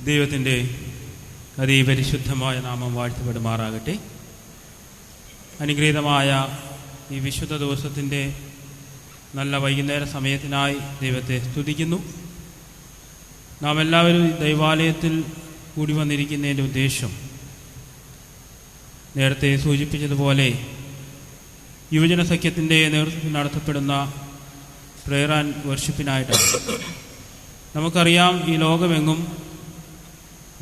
ദൈവത്തിൻ്റെ അതിപരിശുദ്ധമായ നാമം വാഴ്ത്തപ്പെടുമാറാകട്ടെ. അനുഗ്രഹീതമായ ഈ വിശുദ്ധ ദിവസത്തിൻ്റെ നല്ല വൈകുന്നേര സമയത്തിനായി ദൈവത്തെ സ്തുതിക്കുന്നു. നാം എല്ലാവരും ദൈവാലയത്തിൽ കൂടി വന്നിരിക്കുന്നതിൻ്റെ ഉദ്ദേശം നേരത്തെ സൂചിപ്പിച്ചതുപോലെ യുവജന സഖ്യത്തിൻ്റെ നേതൃത്വത്തിൽ നടത്തപ്പെടുന്ന പ്രയർ ആൻഡ് വർഷിപ്പിനായിട്ടാണ്. നമുക്കറിയാം, ഈ ലോകമെങ്ങും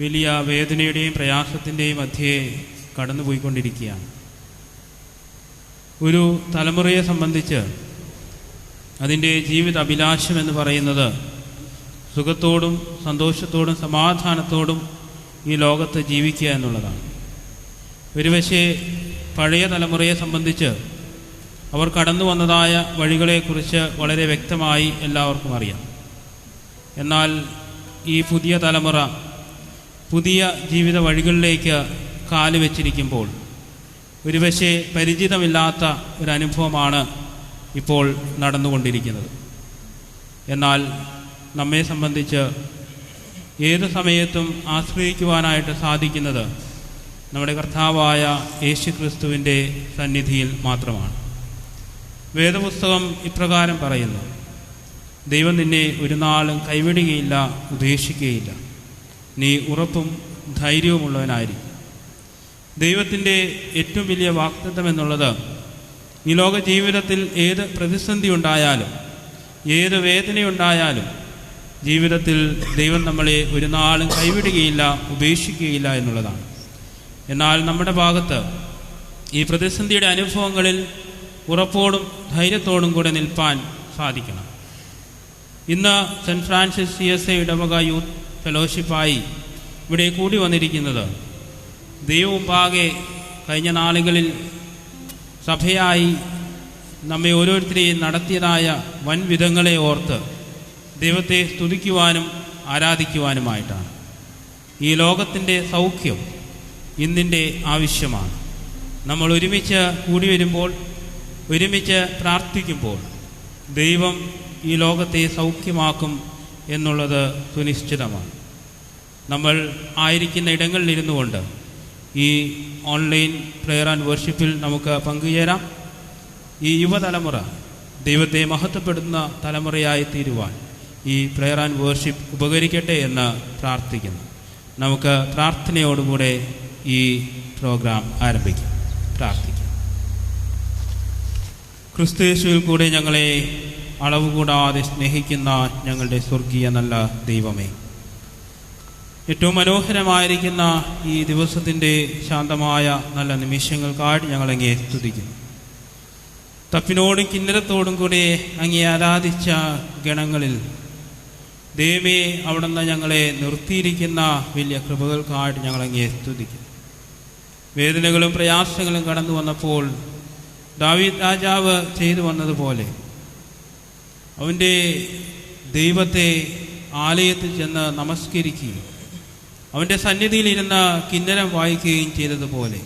വലിയ വേദനയുടെയും പ്രയാസത്തിൻ്റെയും മധ്യേ കടന്നുപോയിക്കൊണ്ടിരിക്കുകയാണ്. ഒരു തലമുറയെ സംബന്ധിച്ച് അതിൻ്റെ ജീവിത അഭിലാഷം എന്ന് പറയുന്നത് സുഖത്തോടും സന്തോഷത്തോടും സമാധാനത്തോടും ഈ ലോകത്ത് ജീവിക്കുക എന്നുള്ളതാണ്. ഒരുപക്ഷേ പഴയ തലമുറയെ സംബന്ധിച്ച് അവർ കടന്നു വന്നതായ വഴികളെക്കുറിച്ച് വളരെ വ്യക്തമായി എല്ലാവർക്കും അറിയാം. എന്നാൽ ഈ പുതിയ തലമുറ പുതിയ ജീവിത വഴികളിലേക്ക് കാല് വെച്ചിരിക്കുമ്പോൾ ഒരുപക്ഷെ പരിചിതമില്ലാത്ത ഒരനുഭവമാണ് ഇപ്പോൾ നടന്നുകൊണ്ടിരിക്കുന്നത്. എന്നാൽ നമ്മെ സംബന്ധിച്ച് ഏത് സമയത്തും ആശ്രയിക്കുവാനായിട്ട് സാധിക്കുന്നത് നമ്മുടെ കർത്താവായ യേശുക്രിസ്തുവിൻ്റെ സന്നിധിയിൽ മാത്രമാണ്. വേദപുസ്തകം ഇപ്രകാരം പറയുന്നു: ദൈവം നിന്നെ ഒരു നാളും കൈവിടുകയില്ല, ഉപേക്ഷിക്കുകയില്ല. നീ ഉറപ്പും ധൈര്യവുമുള്ളവനായിരിക്കും. ദൈവത്തിൻ്റെ ഏറ്റവും വലിയ വാഗ്ദത്തം എന്നുള്ളത് ഈ ലോക ജീവിതത്തിൽ ഏത് പ്രതിസന്ധി ഉണ്ടായാലും ഏത് വേദനയുണ്ടായാലും ജീവിതത്തിൽ ദൈവം നമ്മളെ ഒരു നാളും കൈവിടുകയില്ല, ഉപേക്ഷിക്കുകയില്ല എന്നുള്ളതാണ്. എന്നാൽ നമ്മുടെ ഭാഗത്ത് ഈ പ്രതിസന്ധിയുടെ അനുഭവങ്ങളിൽ ഉറപ്പോടും ധൈര്യത്തോടും കൂടെ നിൽപ്പാൻ സാധിക്കണം. ഇന്ന് സെൻറ്റ് ഫ്രാൻസിസ് CSA ഇടവക യൂത്ത് ഫെലോഷിപ്പായി ഇവിടെ കൂടി വന്നിരിക്കുന്നത് ദൈവമുമ്പാകെ കഴിഞ്ഞ നാളുകളിൽ സഭയായി നമ്മെ ഓരോരുത്തരെയും നടത്തിയതായ വൻവിധങ്ങളെ ഓർത്ത് ദൈവത്തെ സ്തുതിക്കുവാനും ആരാധിക്കുവാനുമായിട്ടാണ്. ഈ ലോകത്തിൻ്റെ സൗഖ്യം ഇന്നിൻ്റെ ആവശ്യമാണ്. നമ്മൾ ഒരുമിച്ച് കൂടി വരുമ്പോൾ, ഒരുമിച്ച് പ്രാർത്ഥിക്കുമ്പോൾ ദൈവം ഈ ലോകത്തെ സൗഖ്യമാക്കും എന്നുള്ളത് സുനിശ്ചിതമാണ്. നമ്മൾ ആയിരിക്കുന്ന ഇടങ്ങളിലിരുന്നു കൊണ്ട് ഈ ഓൺലൈൻ പ്രയർ ആൻഡ് വർഷിപ്പിൽ നമുക്ക് പങ്കുചേരാം. ഈ യുവതലമുറ ദൈവത്തെ മഹത്വപ്പെടുന്ന തലമുറയായി തീരുവാൻ ഈ പ്രയർ ആൻഡ് വർഷിപ്പ് ഉപകരിക്കട്ടെ എന്ന് പ്രാർത്ഥിക്കുന്നു. നമുക്ക് പ്രാർത്ഥനയോടുകൂടെ ഈ പ്രോഗ്രാം ആരംഭിക്കാം. പ്രാർത്ഥിക്കാം. ക്രിസ്തുയേശുവിൽ കൂടെ ഞങ്ങളെ അളവുകൂടാതെ സ്നേഹിക്കുന്ന ഞങ്ങളുടെ സ്വർഗീയ നല്ല ദൈവമേ, ഏറ്റവും മനോഹരമായിരിക്കുന്ന ഈ ദിവസത്തിൻ്റെ ശാന്തമായ നല്ല നിമിഷങ്ങൾക്കായിട്ട് ഞങ്ങളങ്ങേ സ്തുതിക്കുന്നു. തപ്പിനോടും കിന്നരത്തോടും കൂടി അങ്ങേ ആരാധിച്ച ഗണങ്ങളിൽ ദൈവമേ, അവിടുന്ന് ഞങ്ങളെ നിർത്തിയിരിക്കുന്ന വലിയ കൃപകൾക്കായിട്ട് ഞങ്ങളങ്ങേ സ്തുതിക്കുന്നു. വേദനകളും പ്രയാസങ്ങളും കടന്നു വന്നപ്പോൾ ദാവീദ് രാജാവ് ചെയ്തു വന്നതുപോലെ അവൻ്റെ ദൈവത്തെ ആലയത്തിൽ ചെന്ന് നമസ്കരിക്കുകയും അവൻ്റെ സന്നിധിയിലിരുന്ന് കിന്നരം വായിക്കുകയും ചെയ്തതുപോലെ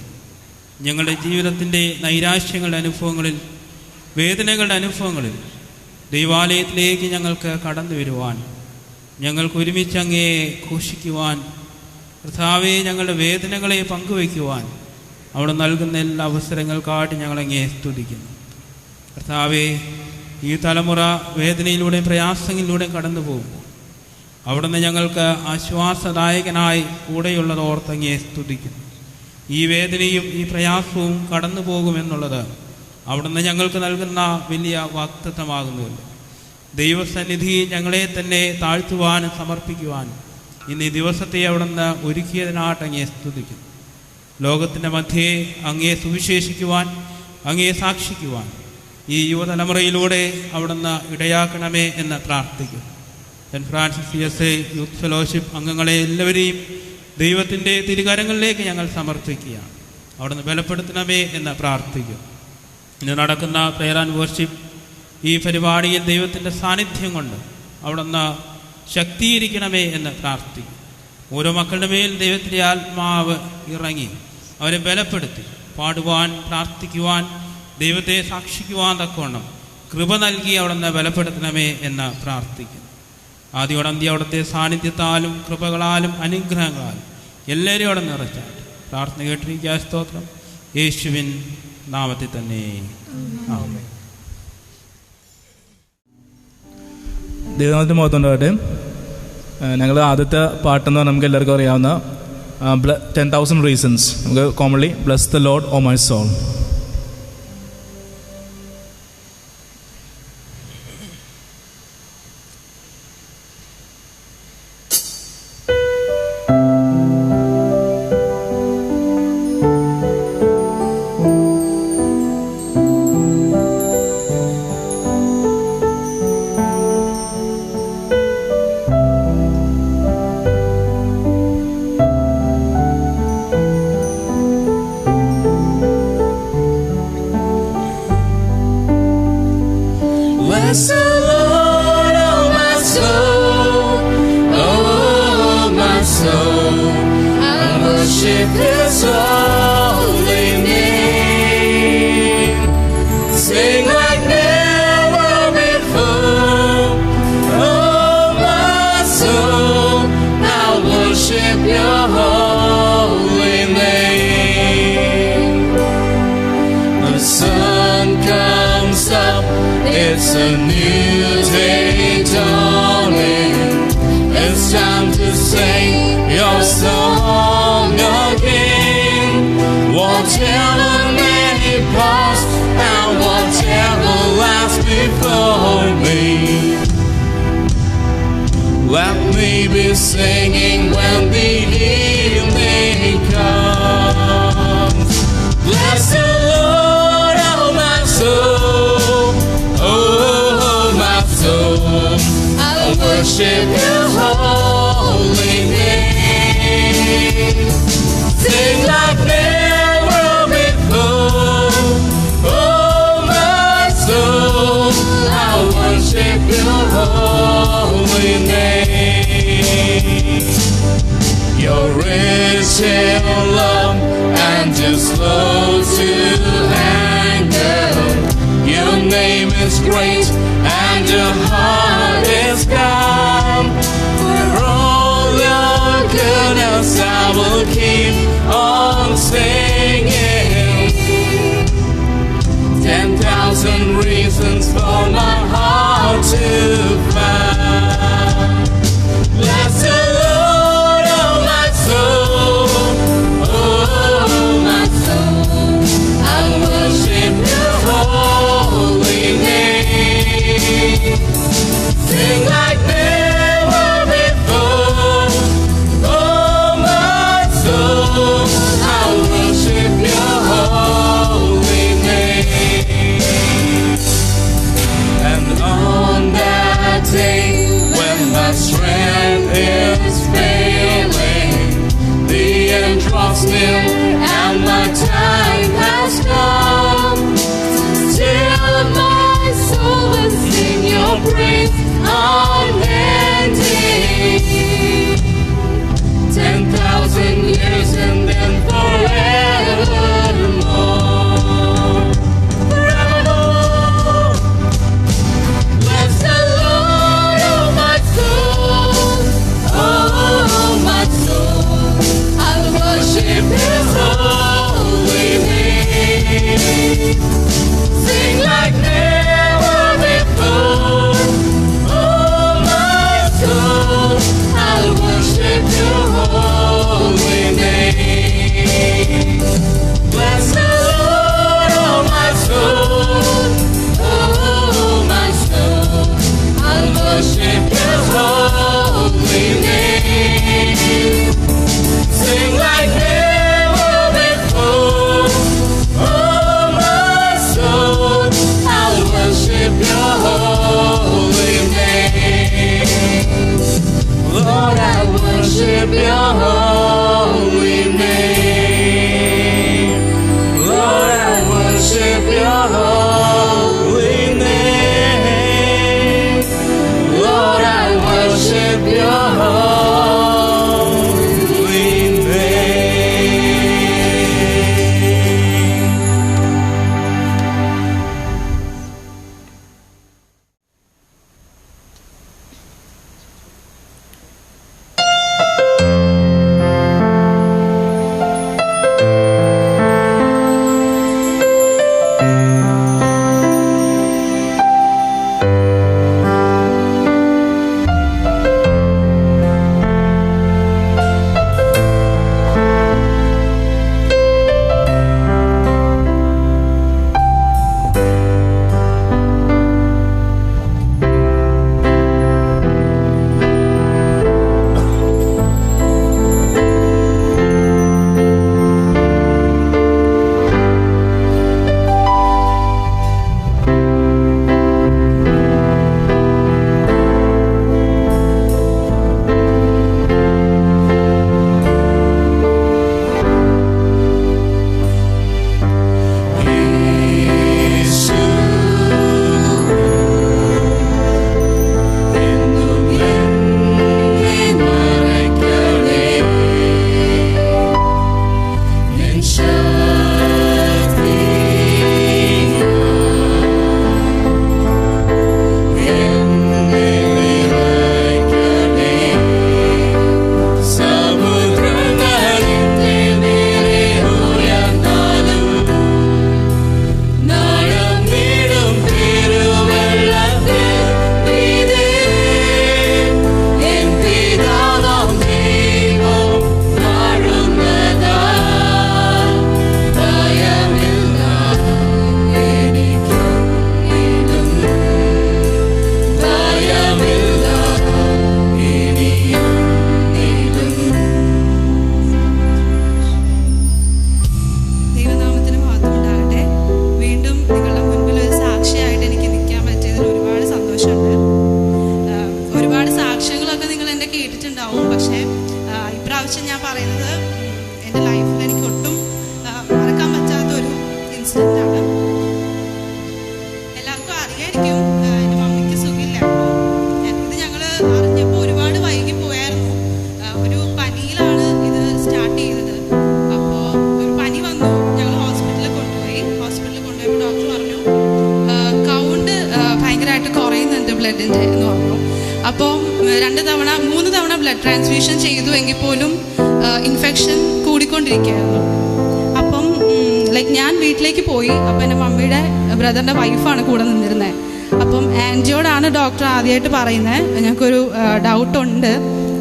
ഞങ്ങളുടെ ജീവിതത്തിൻ്റെ നൈരാശ്യങ്ങളുടെ അനുഭവങ്ങളിൽ, വേദനകളുടെ അനുഭവങ്ങളിൽ ദൈവാലയത്തിലേക്ക് ഞങ്ങൾക്ക് കടന്നു വരുവാൻ, ഞങ്ങൾക്ക് ഒരുമിച്ച് അങ്ങേ ഘോഷിക്കുവാൻ, കർത്താവേ ഞങ്ങളുടെ വേദനകളെ പങ്കുവയ്ക്കുവാൻ അവിടെ നൽകുന്ന എല്ലാ അവസരങ്ങൾക്കായിട്ട് ഞങ്ങളങ്ങേ സ്തുതിക്കുന്നു. കർത്താവേ, ഈ തലമുറ വേദനയിലൂടെയും പ്രയാസങ്ങളിലൂടെയും കടന്നു പോകുമ്പോൾ അവിടുന്ന് ഞങ്ങൾക്ക് ആശ്വാസദായകനായി കൂടെയുള്ളത് ഓർത്തങ്ങേ സ്തുതിക്കുന്നു. ഈ വേദനയും ഈ പ്രയാസവും കടന്നു പോകുമെന്നുള്ളത് അവിടുന്ന് ഞങ്ങൾക്ക് നൽകുന്ന വലിയ വാഗ്ദത്തമാകുന്നുവല്ലോ. ദൈവസന്നിധി ഞങ്ങളെ തന്നെ താഴ്ത്തുവാനും സമർപ്പിക്കുവാനും ഇന്ന് ഈ ദിവസത്തെ അവിടുന്ന് ഒരുക്കിയതിനായിട്ട് അങ്ങേ സ്തുതിക്കുന്നു. ലോകത്തിൻ്റെ മധ്യേ അങ്ങേ സുവിശേഷിക്കുവാൻ, അങ്ങേ സാക്ഷിക്കുവാൻ ഈ യുവതലമുറയിലൂടെ അവിടുന്ന് ഇടയാക്കണമേ എന്ന് പ്രാർത്ഥിക്കുന്നു. Saint Francis CSA youth fellowship അംഗങ്ങളെ എല്ലാവരെയും ദൈവത്തിൻ്റെ തിരുകരങ്ങളിലേക്ക് ഞങ്ങൾ സമർപ്പിക്കുകയാണ്. അവിടുന്ന് ബലപ്പെടുത്തണമേ എന്ന് പ്രാർത്ഥിക്കുന്നു. ഇന്ന് നടക്കുന്ന പ്രയർ ആൻഡ് വർഷിപ്പ് ഈ പരിപാടിയിൽ ദൈവത്തിൻ്റെ സാന്നിധ്യം കൊണ്ട് അവിടുന്ന് ശക്തീകരിക്കണമേ എന്ന് പ്രാർത്ഥിക്കും. ഓരോ മക്കളുടെ മേൽ ദൈവത്തിൻ്റെ ആത്മാവ് ഇറങ്ങി അവരെ ബലപ്പെടുത്തി പാടുവാൻ, പ്രാർത്ഥിക്കുവാൻ, ദൈവത്തെ സാക്ഷിക്കുവാൻ തക്കവണ്ണം കൃപ നൽകി അവിടുന്ന് ബലപ്പെടുത്തണമേ എന്ന് പ്രാർത്ഥിക്കുന്നു. ആദ്യോടന്തി അവിടുത്തെ സാന്നിധ്യത്താലും കൃപകളാലും അനുഗ്രഹങ്ങളാലും എല്ലാവരും അവിടെ നിറച്ചാട്ട് പ്രാർത്ഥന കേട്ടിരിക്കുക. സ്തോത്രം. യേശുവിൻ നാമത്തിൽ തന്നെ ആമേൻ. ദൈവനാമത്തിന് മഹത്വമുണ്ടാകട്ടെ. ഞങ്ങൾ ആദ്യത്തെ പാട്ടെന്ന് പറഞ്ഞാൽ നമുക്ക് എല്ലാവർക്കും അറിയാവുന്ന 10,000 reasons. നമുക്ക് commonly bless the Lord O my soul. Bless the Lord, oh my soul, oh my soul, I worship His holy name. Sing like never before, oh my soul, I worship Your holy name. The sun comes up, it's a new day dawning. It's time to sing Your song again. Whatever may pass and whatever lies before me, let me be singing when the evening comes. Bless the Lord, oh my soul, oh my soul, I worship Your holy name. Sing like never before, oh my soul, I worship Your holy name. You're rich in love and You're slow to anger. Your name is great and Your heart is calm. For all Your goodness I will keep on singing. 10,000 reasons for my heart to find. Bless the Lord, oh my soul, oh my soul, I worship Your holy name. Sing like never before, oh my soul, I worship Your holy name. And on that day when my strength is failing, the end draws near and my time has come. Still my soul will sing Your praise unending. 10,000 years and then forevermore, forevermore. Bless the Lord, oh my soul, oh my soul, I worship His holy name. Sing like never before, oh my soul, I worship Your holy name. Bless the Lord, oh my soul, oh my soul, I worship His holy name. Sing like never before, oh my soul, I worship Your holy name. Lord, I worship Your holy name. Lord, I worship Your holy name. Lord, I worship Your holy name. കുറിച്ച് ഞാൻ പറയുന്നത് എൻ്റെ ലൈഫിൽ എനിക്ക് ഒട്ടും മറക്കാൻ പറ്റാത്തൊരു ഇൻസിഡൻ്റാണ്. എല്ലാവർക്കും അറിയായിരിക്കും, എൻ്റെ മമ്മിക്ക് സുഖമില്ല. ഇത് ഞങ്ങൾ അറിഞ്ഞപ്പോൾ ഒരുപാട് വൈകി പോയായിരുന്നു. ഒരു പനിയിലാണ് ഇത് സ്റ്റാർട്ട് ചെയ്തത്. അപ്പോൾ ഒരു പനി വന്നു, ഞങ്ങൾ ഹോസ്പിറ്റലിൽ കൊണ്ടുപോയപ്പോൾ ഡോക്ടർ പറഞ്ഞു കൗണ്ട് ഭയങ്കരമായിട്ട് കുറയുന്നുണ്ട് ബ്ലഡിൻ്റെ എന്ന് പറഞ്ഞു. അപ്പോൾ 3 തവണ ബ്ലഡ് ട്രാൻസ്ഫ്യൂഷൻ ചെയ്തു എങ്കിൽ പോലും ഇൻഫെക്ഷൻ കൂടിക്കൊണ്ടിരിക്കുകയായിരുന്നു. അപ്പം ഞാൻ വീട്ടിലേക്ക് പോയി. അപ്പം എൻ്റെ മമ്മിയുടെ ബ്രദറിൻ്റെ വൈഫാണ് കൂടെ നിന്നിരുന്നത്. അപ്പം ആൻറ്റിയോടാണ് ഡോക്ടർ ആദ്യമായിട്ട് പറയുന്നത്, ഞങ്ങൾക്കൊരു ഡൗട്ടുണ്ട്,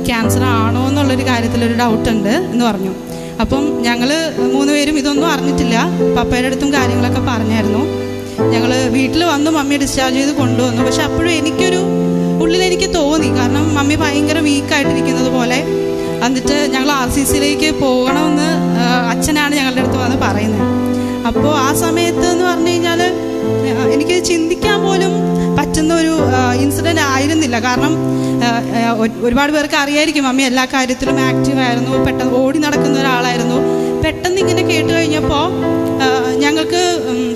ക്യാൻസർ ആണോ എന്നുള്ളൊരു കാര്യത്തിലൊരു ഡൗട്ടുണ്ട് എന്ന് പറഞ്ഞു. അപ്പം ഞങ്ങൾ 3 പേരും ഇതൊന്നും അറിഞ്ഞിട്ടില്ല. പപ്പയുടെ അടുത്തും കാര്യങ്ങളൊക്കെ പറഞ്ഞായിരുന്നു. ഞങ്ങൾ വീട്ടിൽ വന്നു മമ്മിയെ ഡിസ്ചാർജ് ചെയ്ത് കൊണ്ടുവന്നു. പക്ഷെ അപ്പോഴും ഉള്ളിലെനിക്ക് തോന്നി, കാരണം മമ്മി ഭയങ്കര വീക്കായിട്ടിരിക്കുന്നത് പോലെ. എന്നിട്ട് ഞങ്ങൾ RCCയിലേക്ക് പോകണമെന്ന് അച്ഛനാണ് ഞങ്ങളുടെ അടുത്ത് വന്ന് പറയുന്നത്. അപ്പോൾ ആ സമയത്ത് എന്ന് പറഞ്ഞു കഴിഞ്ഞാൽ എനിക്ക് ചിന്തിക്കാൻ പോലും പറ്റുന്ന ഒരു ഇൻസിഡൻ്റ് ആയിരുന്നില്ല. കാരണം ഒരുപാട് പേർക്ക് അറിയായിരിക്കും, മമ്മി എല്ലാ കാര്യത്തിലും ആക്റ്റീവായിരുന്നു, പെട്ടെന്ന് ഓടി നടക്കുന്ന ഒരാളായിരുന്നു. പെട്ടെന്ന് ഇങ്ങനെ കേട്ട് കഴിഞ്ഞപ്പോൾ ഞങ്ങൾക്ക്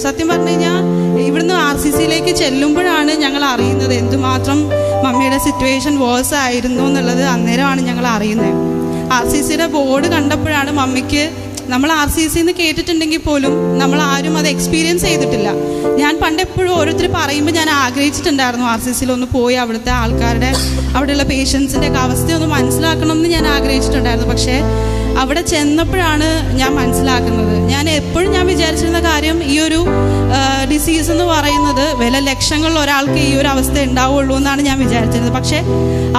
സത്യം പറഞ്ഞു കഴിഞ്ഞാൽ ഇവിടുന്ന് RCCയിലേക്ക് ചെല്ലുമ്പോഴാണ് ഞങ്ങൾ അറിയുന്നത് എന്തുമാത്രം മമ്മിയുടെ സിറ്റുവേഷൻ വേഴ്സ് ആയിരുന്നു എന്നുള്ളത്. അന്നേരമാണ് ഞങ്ങൾ അറിയുന്നത്. RCCയുടെ ബോർഡ് കണ്ടപ്പോഴാണ് മമ്മിക്ക്, നമ്മൾ RCC എന്ന് കേട്ടിട്ടുണ്ടെങ്കിൽ പോലും നമ്മൾ ആരും അത് എക്സ്പീരിയൻസ് ചെയ്തിട്ടില്ല. ഞാൻ പണ്ടെപ്പോഴും ഓരോരുത്തർ പറയുമ്പോൾ ഞാൻ ആഗ്രഹിച്ചിട്ടുണ്ടായിരുന്നു RCCയിൽ ഒന്ന് പോയി അവിടുത്തെ ആൾക്കാരുടെ, അവിടെയുള്ള പേഷ്യൻസിൻ്റെ ഒക്കെ അവസ്ഥയൊന്ന് മനസ്സിലാക്കണം എന്ന് ഞാൻ ആഗ്രഹിച്ചിട്ടുണ്ടായിരുന്നു. പക്ഷേ അവിടെ ചെന്നപ്പോഴാണ് ഞാൻ മനസ്സിലാക്കുന്നത്. ഞാൻ എപ്പോഴും വിചാരിച്ചിരുന്ന കാര്യം, ഈ ഒരു ഡിസീസ് എന്ന് പറയുന്നത് വില ലക്ഷങ്ങളിൽ ഒരാൾക്ക് ഈ ഒരു അവസ്ഥ ഉണ്ടാവുള്ളൂ എന്നാണ് ഞാൻ വിചാരിച്ചിരുന്നത്. പക്ഷേ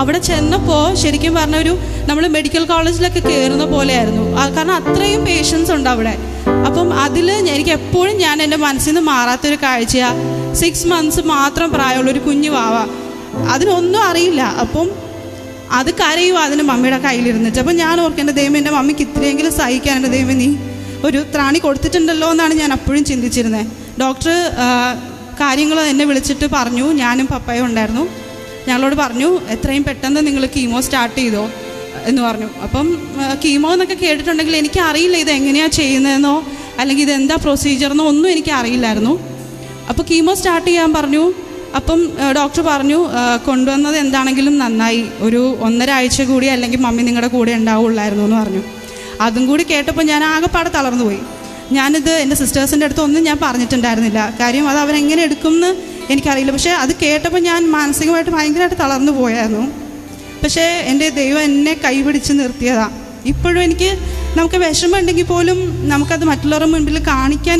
അവിടെ ചെന്നപ്പോൾ ശരിക്കും പറഞ്ഞൊരു നമ്മൾ മെഡിക്കൽ കോളേജിലൊക്കെ കയറുന്ന പോലെയായിരുന്നു. കാരണം അത്രയും പേഷ്യൻസ് ഉണ്ട് അവിടെ. അപ്പം അതിൽ എനിക്ക് എപ്പോഴും എൻ്റെ മനസ്സിൽ നിന്ന് മാറാത്തൊരു കാഴ്ചയാണ്, 6 months മാത്രം പ്രായമുള്ളൊരു കുഞ്ഞു വാവ, അതിനൊന്നും അറിയില്ല. അപ്പം അത് കരയുക അതിന് മമ്മിയുടെ കയ്യിലിരുന്നിട്ട്. അപ്പം ഞാൻ ഓർക്കേണ്ട ദൈവം, എൻ്റെ മമ്മിക്ക് ഇത്രയെങ്കിലും സഹിക്കാൻ എൻ്റെ ദൈവം നീ ഒരു ത്രാണി കൊടുത്തിട്ടുണ്ടല്ലോ എന്നാണ് ഞാൻ അപ്പോഴും ചിന്തിച്ചിരുന്നത്. ഡോക്ടർ കാര്യങ്ങൾ എന്നെ വിളിച്ചിട്ട് പറഞ്ഞു, ഞാനും പപ്പയും ഉണ്ടായിരുന്നു, ഞങ്ങളോട് പറഞ്ഞു എത്രയും പെട്ടെന്ന് നിങ്ങൾ കീമോ സ്റ്റാർട്ട് ചെയ്തോ എന്ന് പറഞ്ഞു. അപ്പം കീമോ എന്നൊക്കെ കേട്ടിട്ടുണ്ടെങ്കിൽ എനിക്ക് അറിയില്ല ഇത് എങ്ങനെയാണ് ചെയ്യുന്നതെന്നോ അല്ലെങ്കിൽ ഇതെന്താ പ്രൊസീജിയറെന്നോ ഒന്നും എനിക്ക് അറിയില്ലായിരുന്നു. അപ്പോൾ കീമോ സ്റ്റാർട്ട് ചെയ്യാൻ പറഞ്ഞു. അപ്പം ഡോക്ടർ പറഞ്ഞു കൊണ്ടുവന്നത് എന്താണെങ്കിലും നന്നായി, ഒരു 1.5 ആഴ്ച കൂടി അല്ലെങ്കിൽ മമ്മി നിങ്ങളുടെ കൂടെ ഉണ്ടാവുള്ളായിരുന്നു എന്ന് പറഞ്ഞു. അതും കൂടി കേട്ടപ്പോൾ ഞാൻ ആകെപ്പാടെ തളർന്നു പോയി. ഞാനിത് എൻ്റെ സിസ്റ്റേഴ്സിൻ്റെ അടുത്തൊന്നും ഞാൻ പറഞ്ഞിട്ടുണ്ടായിരുന്നില്ല. കാര്യം അത് അവരെങ്ങനെ എടുക്കുമെന്ന് എനിക്കറിയില്ല. പക്ഷേ അത് കേട്ടപ്പോൾ ഞാൻ മാനസികമായിട്ട് ഭയങ്കരമായിട്ട് തളർന്നു പോയായിരുന്നു. പക്ഷേ എൻ്റെ ദൈവം എന്നെ കൈപിടിച്ച് നിർത്തിയതാണ്. ഇപ്പോഴും നമുക്ക് വിഷമം ഉണ്ടെങ്കിൽ പോലും നമുക്കത് മറ്റുള്ളവരുടെ മുൻപിൽ കാണിക്കാൻ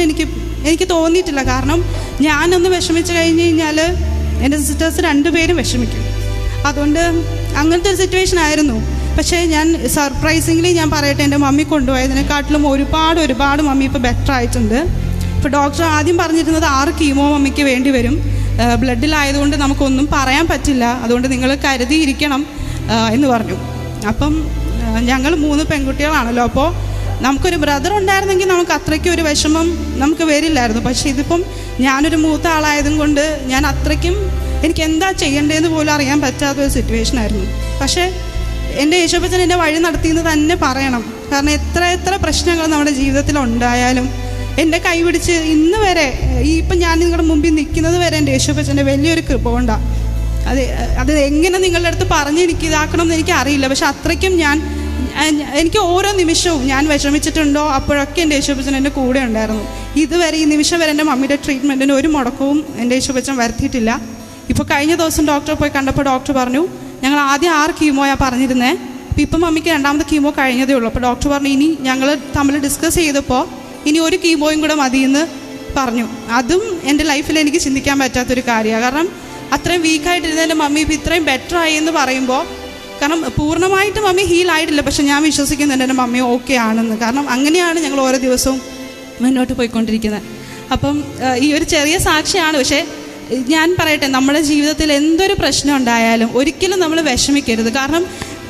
എനിക്ക് തോന്നിയിട്ടില്ല. കാരണം ഞാനൊന്ന് വിഷമിച്ച് കഴിഞ്ഞ് കഴിഞ്ഞാൽ എൻ്റെ സിസ്റ്റേഴ്സ് 2 പേരും വിഷമിക്കും. അതുകൊണ്ട് അങ്ങനത്തെ ഒരു സിറ്റുവേഷൻ ആയിരുന്നു. പക്ഷേ ഞാൻ സർപ്രൈസിംഗ്ലി ഞാൻ പറയട്ടെ, എൻ്റെ മമ്മി കൊണ്ടുപോയതിനെക്കാട്ടിലും ഒരുപാട് മമ്മി ഇപ്പോൾ ബെറ്റർ ആയിട്ടുണ്ട്. ഇപ്പോൾ ഡോക്ടർ ആദ്യം പറഞ്ഞിരുന്നത് 6 കീമോ മമ്മിക്ക് വേണ്ടി വരും, ബ്ലഡിലായതുകൊണ്ട് നമുക്കൊന്നും പറയാൻ പറ്റില്ല, അതുകൊണ്ട് നിങ്ങൾ കരുതിയിരിക്കണം എന്ന് പറഞ്ഞു. അപ്പം ഞങ്ങൾ 3 പെൺകുട്ടികളാണല്ലോ, അപ്പോൾ നമുക്കൊരു ബ്രദർ ഉണ്ടായിരുന്നെങ്കിൽ നമുക്ക് അത്രയ്ക്കും ഒരു വിഷമം നമുക്ക് വരില്ലായിരുന്നു. പക്ഷേ ഇതിപ്പം ഞാനൊരു മൂത്ത ആളായതും കൊണ്ട് ഞാൻ അത്രയ്ക്കും എനിക്ക് എന്താ ചെയ്യേണ്ടതെന്ന് പോലും അറിയാൻ പറ്റാത്തൊരു സിറ്റുവേഷൻ ആയിരുന്നു. പക്ഷേ എൻ്റെ യേശുപ്പച്ചൻ എൻ്റെ വഴി നടത്തിയെന്ന് തന്നെ പറയണം. കാരണം എത്ര പ്രശ്നങ്ങൾ നമ്മുടെ ജീവിതത്തിൽ ഉണ്ടായാലും എൻ്റെ കൈ പിടിച്ച് ഇന്ന് വരെ ഇപ്പം ഞാൻ നിങ്ങളുടെ മുമ്പിൽ നിൽക്കുന്നത് വരെ എൻ്റെ യേശുപ്പച്ചൻ്റെ വലിയൊരു കൃപ കൊണ്ടാണ്. അത് എങ്ങനെ നിങ്ങളുടെ അടുത്ത് പറഞ്ഞ് എനിക്ക് ഇതാക്കണം എന്ന് എനിക്ക് അറിയില്ല. പക്ഷെ അത്രയ്ക്കും എനിക്ക് ഓരോ നിമിഷവും ഞാൻ വിഷമിച്ചിട്ടുണ്ടോ അപ്പോഴൊക്കെ എൻ്റെ യേശുപ്പച്ചൻ എൻ്റെ കൂടെ ഉണ്ടായിരുന്നു. ഇതുവരെ ഈ നിമിഷം വരെ എൻ്റെ മമ്മിയുടെ ട്രീറ്റ്മെൻറ്റിന് ഒരു മുടക്കവും എൻ്റെ യേശുപ്പച്ചൻ വരുത്തിയിട്ടില്ല. ഇപ്പോൾ കഴിഞ്ഞ ദിവസം ഡോക്ടറെ പോയി കണ്ടപ്പോൾ ഡോക്ടർ പറഞ്ഞു, ഞങ്ങൾ ആദ്യം 6 കീമോയാണ് പറഞ്ഞിരുന്നത്, ഇപ്പം മമ്മിക്ക് 2ാമത്തെ കീമോ കഴിഞ്ഞതേ ഉള്ളൂ. അപ്പോൾ ഡോക്ടർ പറഞ്ഞു ഇനി ഞങ്ങൾ തമ്മിൽ ഡിസ്കസ് ചെയ്തപ്പോൾ ഇനി ഒരു കീമോയും കൂടെ മതിയെന്ന് പറഞ്ഞു. അതും എൻ്റെ ലൈഫിൽ എനിക്ക് ചിന്തിക്കാൻ പറ്റാത്തൊരു കാര്യമാണ്. കാരണം അത്രയും വീക്കായിട്ടിരുന്ന എൻ്റെ മമ്മി ഇപ്പോൾ ഇത്രയും ബെറ്റർ ആയി എന്ന് പറയുമ്പോൾ, കാരണം പൂർണ്ണമായിട്ട് മമ്മി ഹീലായിട്ടില്ല, പക്ഷെ ഞാൻ വിശ്വസിക്കുന്നുണ്ട് എൻ്റെ മമ്മി ഓക്കെ ആണെന്ന്. കാരണം അങ്ങനെയാണ് ഞങ്ങൾ ഓരോ ദിവസവും മുന്നോട്ട് പോയിക്കൊണ്ടിരിക്കുന്നത്. അപ്പം ഈ ഒരു ചെറിയ സാക്ഷിയാണ്. പക്ഷേ ഞാൻ പറയട്ടെ, നമ്മുടെ ജീവിതത്തിൽ എന്തൊരു പ്രശ്നം ഉണ്ടായാലും ഒരിക്കലും നമ്മൾ വിഷമിക്കരുത്. കാരണം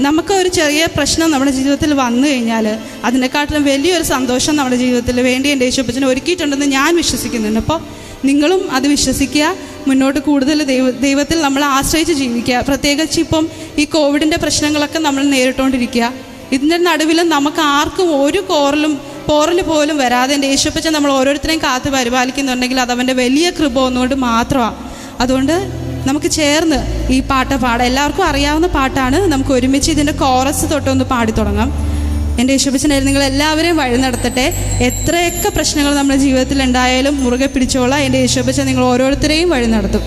നമുക്ക് ഒരു ചെറിയ പ്രശ്നം നമ്മുടെ ജീവിതത്തിൽ വന്നു കഴിഞ്ഞാൽ അതിനെക്കാട്ടിലും വലിയൊരു സന്തോഷം നമ്മുടെ ജീവിതത്തിൽ വേണ്ടി എൻ്റെ യേശുപ്പച്ചനെ ഒരുക്കിയിട്ടുണ്ടെന്ന് ഞാൻ വിശ്വസിക്കുന്നുണ്ട്. അപ്പോൾ നിങ്ങളും അത് വിശ്വസിക്കുക, മുന്നോട്ട് കൂടുതൽ ദൈവത്തിൽ നമ്മൾ ആശ്രയിച്ച് ജീവിക്കുക. പ്രത്യേകിച്ച് ഇപ്പം ഈ കോവിഡിൻ്റെ പ്രശ്നങ്ങളൊക്കെ നമ്മൾ നേരിട്ടുകൊണ്ടിരിക്കുക. ഇതിൻ്റെ നടുവിലും നമുക്ക് ആർക്കും ഒരു പോറൽ പോലും വരാതെ എൻ്റെ യേശുപ്പച്ചൻ നമ്മൾ ഓരോരുത്തരെയും കാത്ത് പരിപാലിക്കുന്നുണ്ടെങ്കിൽ അതവൻ്റെ വലിയ കൃപ ഒന്നുകൊണ്ട് മാത്രമാണ്. അതുകൊണ്ട് നമുക്ക് ചേർന്ന് ഈ പാട്ട് പാടാം. എല്ലാവർക്കും അറിയാവുന്ന പാട്ടാണ്. നമുക്ക് ഒരുമിച്ച് ഇതിൻ്റെ കോറസ് തൊട്ടൊന്ന് പാടി തുടങ്ങാം. എൻ്റെ യേശുപ്പച്ചനായിരുന്നു നിങ്ങളെല്ലാവരെയും വഴി നടത്തട്ടെ. എത്രയൊക്കെ പ്രശ്നങ്ങൾ നമ്മുടെ ജീവിതത്തിൽ ഉണ്ടായാലും മുറുകെ പിടിച്ചോളാം. എൻ്റെ യേശുപ്പച്ചൻ നിങ്ങൾ ഓരോരുത്തരെയും വഴി നടത്തും.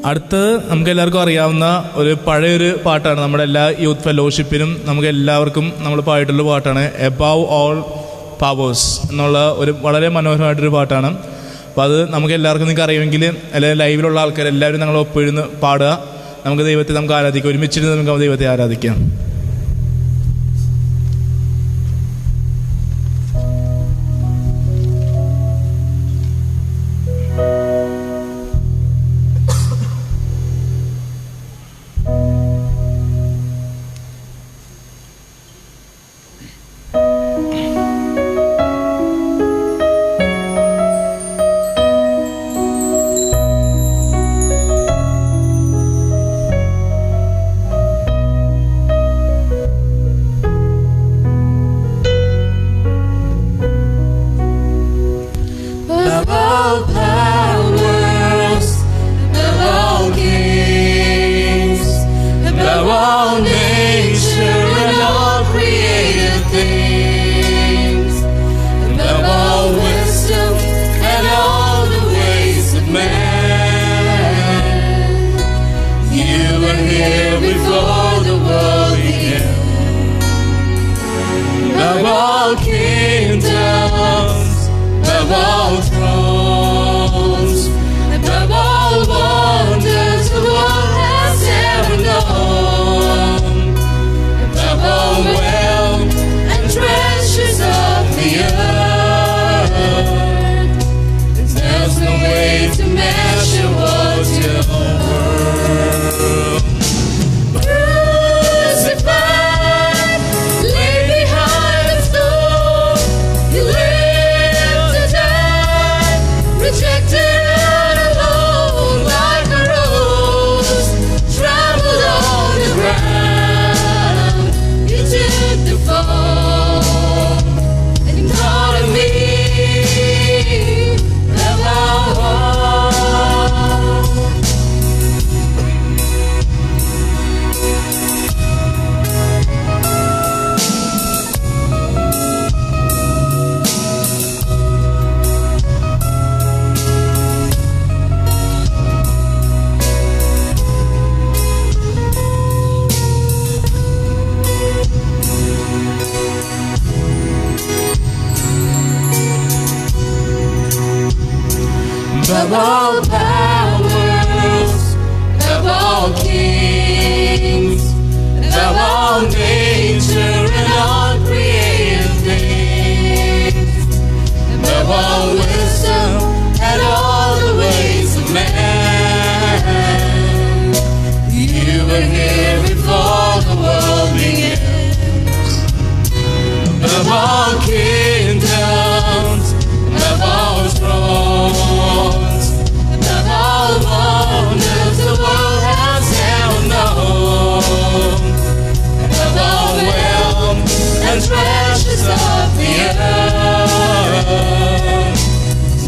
അടുത്ത് നമുക്ക് എല്ലാവർക്കും അറിയാവുന്ന ഒരു പഴയൊരു പാട്ടാണ്. നമ്മുടെ എല്ലാ യൂത്ത് ഫെലോഷിപ്പിനും നമുക്ക് എല്ലാവർക്കും നമ്മൾ പാടിയിട്ടുള്ള പാട്ടാണ് എബവ് ഓൾ പവേഴ്സ് എന്നുള്ള ഒരു വളരെ മനോഹരമായിട്ടൊരു പാട്ടാണ്. അപ്പോൾ അത് നമുക്ക് എല്ലാവർക്കും നിങ്ങൾക്ക് അറിയുമെങ്കിൽ അല്ലെങ്കിൽ ലൈവിലുള്ള ആൾക്കാർ എല്ലാവരും ഞങ്ങൾ ഒപ്പിഴുന്ന് പാടുക. നമുക്ക് ദൈവത്തെ നമുക്ക് ആരാധിക്കാം. ഒരുമിച്ചിരുന്ന് നമുക്ക് ദൈവത്തെ ആരാധിക്കാം. all powers, of all kings, of all nature and all created things, of all wisdom and all the ways of man. You were here before the world began. Of all kingdoms, of all thrones, of all wonders the world has ever known, of all wealth and treasures of the earth,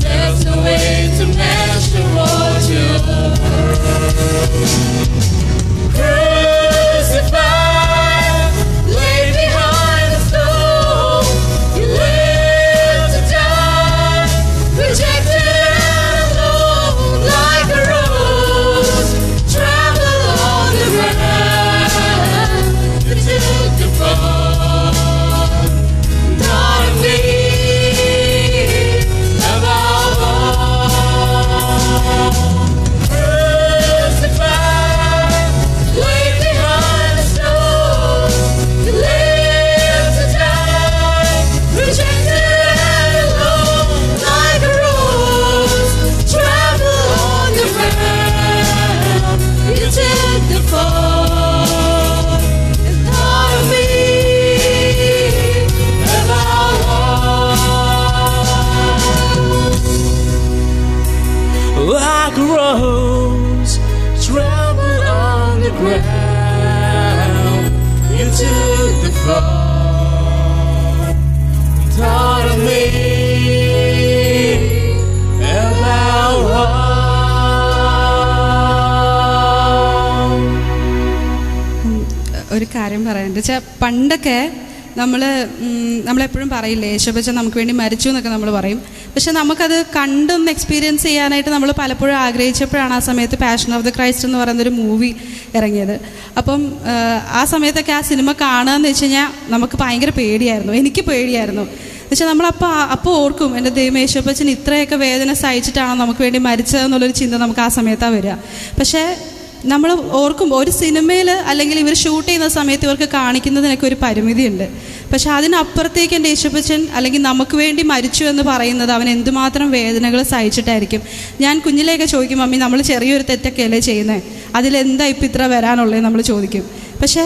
there's no way to measure what you're worth. Crucified, laid behind the stone, you lived to die, rejected and alone, like a rose, trampled on the ground. You took the fall, not of me, of our all. Crucified, laid behind the stone, you lived to die, rejected and alone, like a rose, trampled on the ground. You took the fall, and thought of me, of our all. Like a rose, trampled on the ground. You took the fall, thought of me, of our all. ഒരു കാര്യം പറയാനുണ്ട് വെച്ചാൽ പണ്ടൊക്കെ നമ്മളെപ്പോഴും പറയില്ലേ യേശുപ്പച്ചൻ നമുക്ക് വേണ്ടി മരിച്ചു എന്നൊക്കെ നമ്മൾ പറയും. പക്ഷെ നമുക്കത് കണ്ടൊന്ന് എക്സ്പീരിയൻസ് ചെയ്യാനായിട്ട് നമ്മൾ പലപ്പോഴും ആഗ്രഹിച്ചപ്പോഴാണ് ആ സമയത്ത് പാഷൻ ഓഫ് ദ ക്രൈസ്റ്റ് എന്ന് പറയുന്നൊരു മൂവി ഇറങ്ങിയത്. അപ്പം ആ സമയത്തൊക്കെ ആ സിനിമ കാണുകയെന്ന് വെച്ച് കഴിഞ്ഞാൽ നമുക്ക് ഭയങ്കര പേടിയായിരുന്നു. എനിക്ക് പേടിയായിരുന്നു. പക്ഷെ നമ്മളപ്പോൾ ഓർക്കും എൻ്റെ ദൈവം യേശുപ്പച്ചൻ ഇത്രയൊക്കെ വേദന സഹിച്ചിട്ടാണോ നമുക്ക് വേണ്ടി മരിച്ചതെന്നുള്ളൊരു ചിന്ത നമുക്ക് ആ സമയത്താണ് വരിക. പക്ഷേ നമ്മൾ ഓർക്കുമ്പോൾ ഒരു സിനിമയിൽ അല്ലെങ്കിൽ ഇവർ ഷൂട്ട് ചെയ്യുന്ന സമയത്ത് ഇവർക്ക് കാണിക്കുന്നതിനൊക്കെ ഒരു പരിമിതിയുണ്ട്. പക്ഷെ അതിനപ്പുറത്തേക്ക് എൻ്റെ യേശുപ്പച്ചൻ അല്ലെങ്കിൽ നമുക്ക് വേണ്ടി മരിച്ചു എന്ന് പറയുന്നത് അവൻ എന്തുമാത്രം വേദനകൾ സഹിച്ചിട്ടായിരിക്കും. ഞാൻ കുഞ്ഞിലേക്ക് ചോദിക്കും, മമ്മി നമ്മൾ ചെറിയൊരു തെറ്റൊക്കെയല്ലേ ചെയ്യുന്നത്, അതിലെന്താ ഇപ്പം ഇത്ര വരാനുള്ളത് നമ്മൾ ചോദിക്കും. പക്ഷേ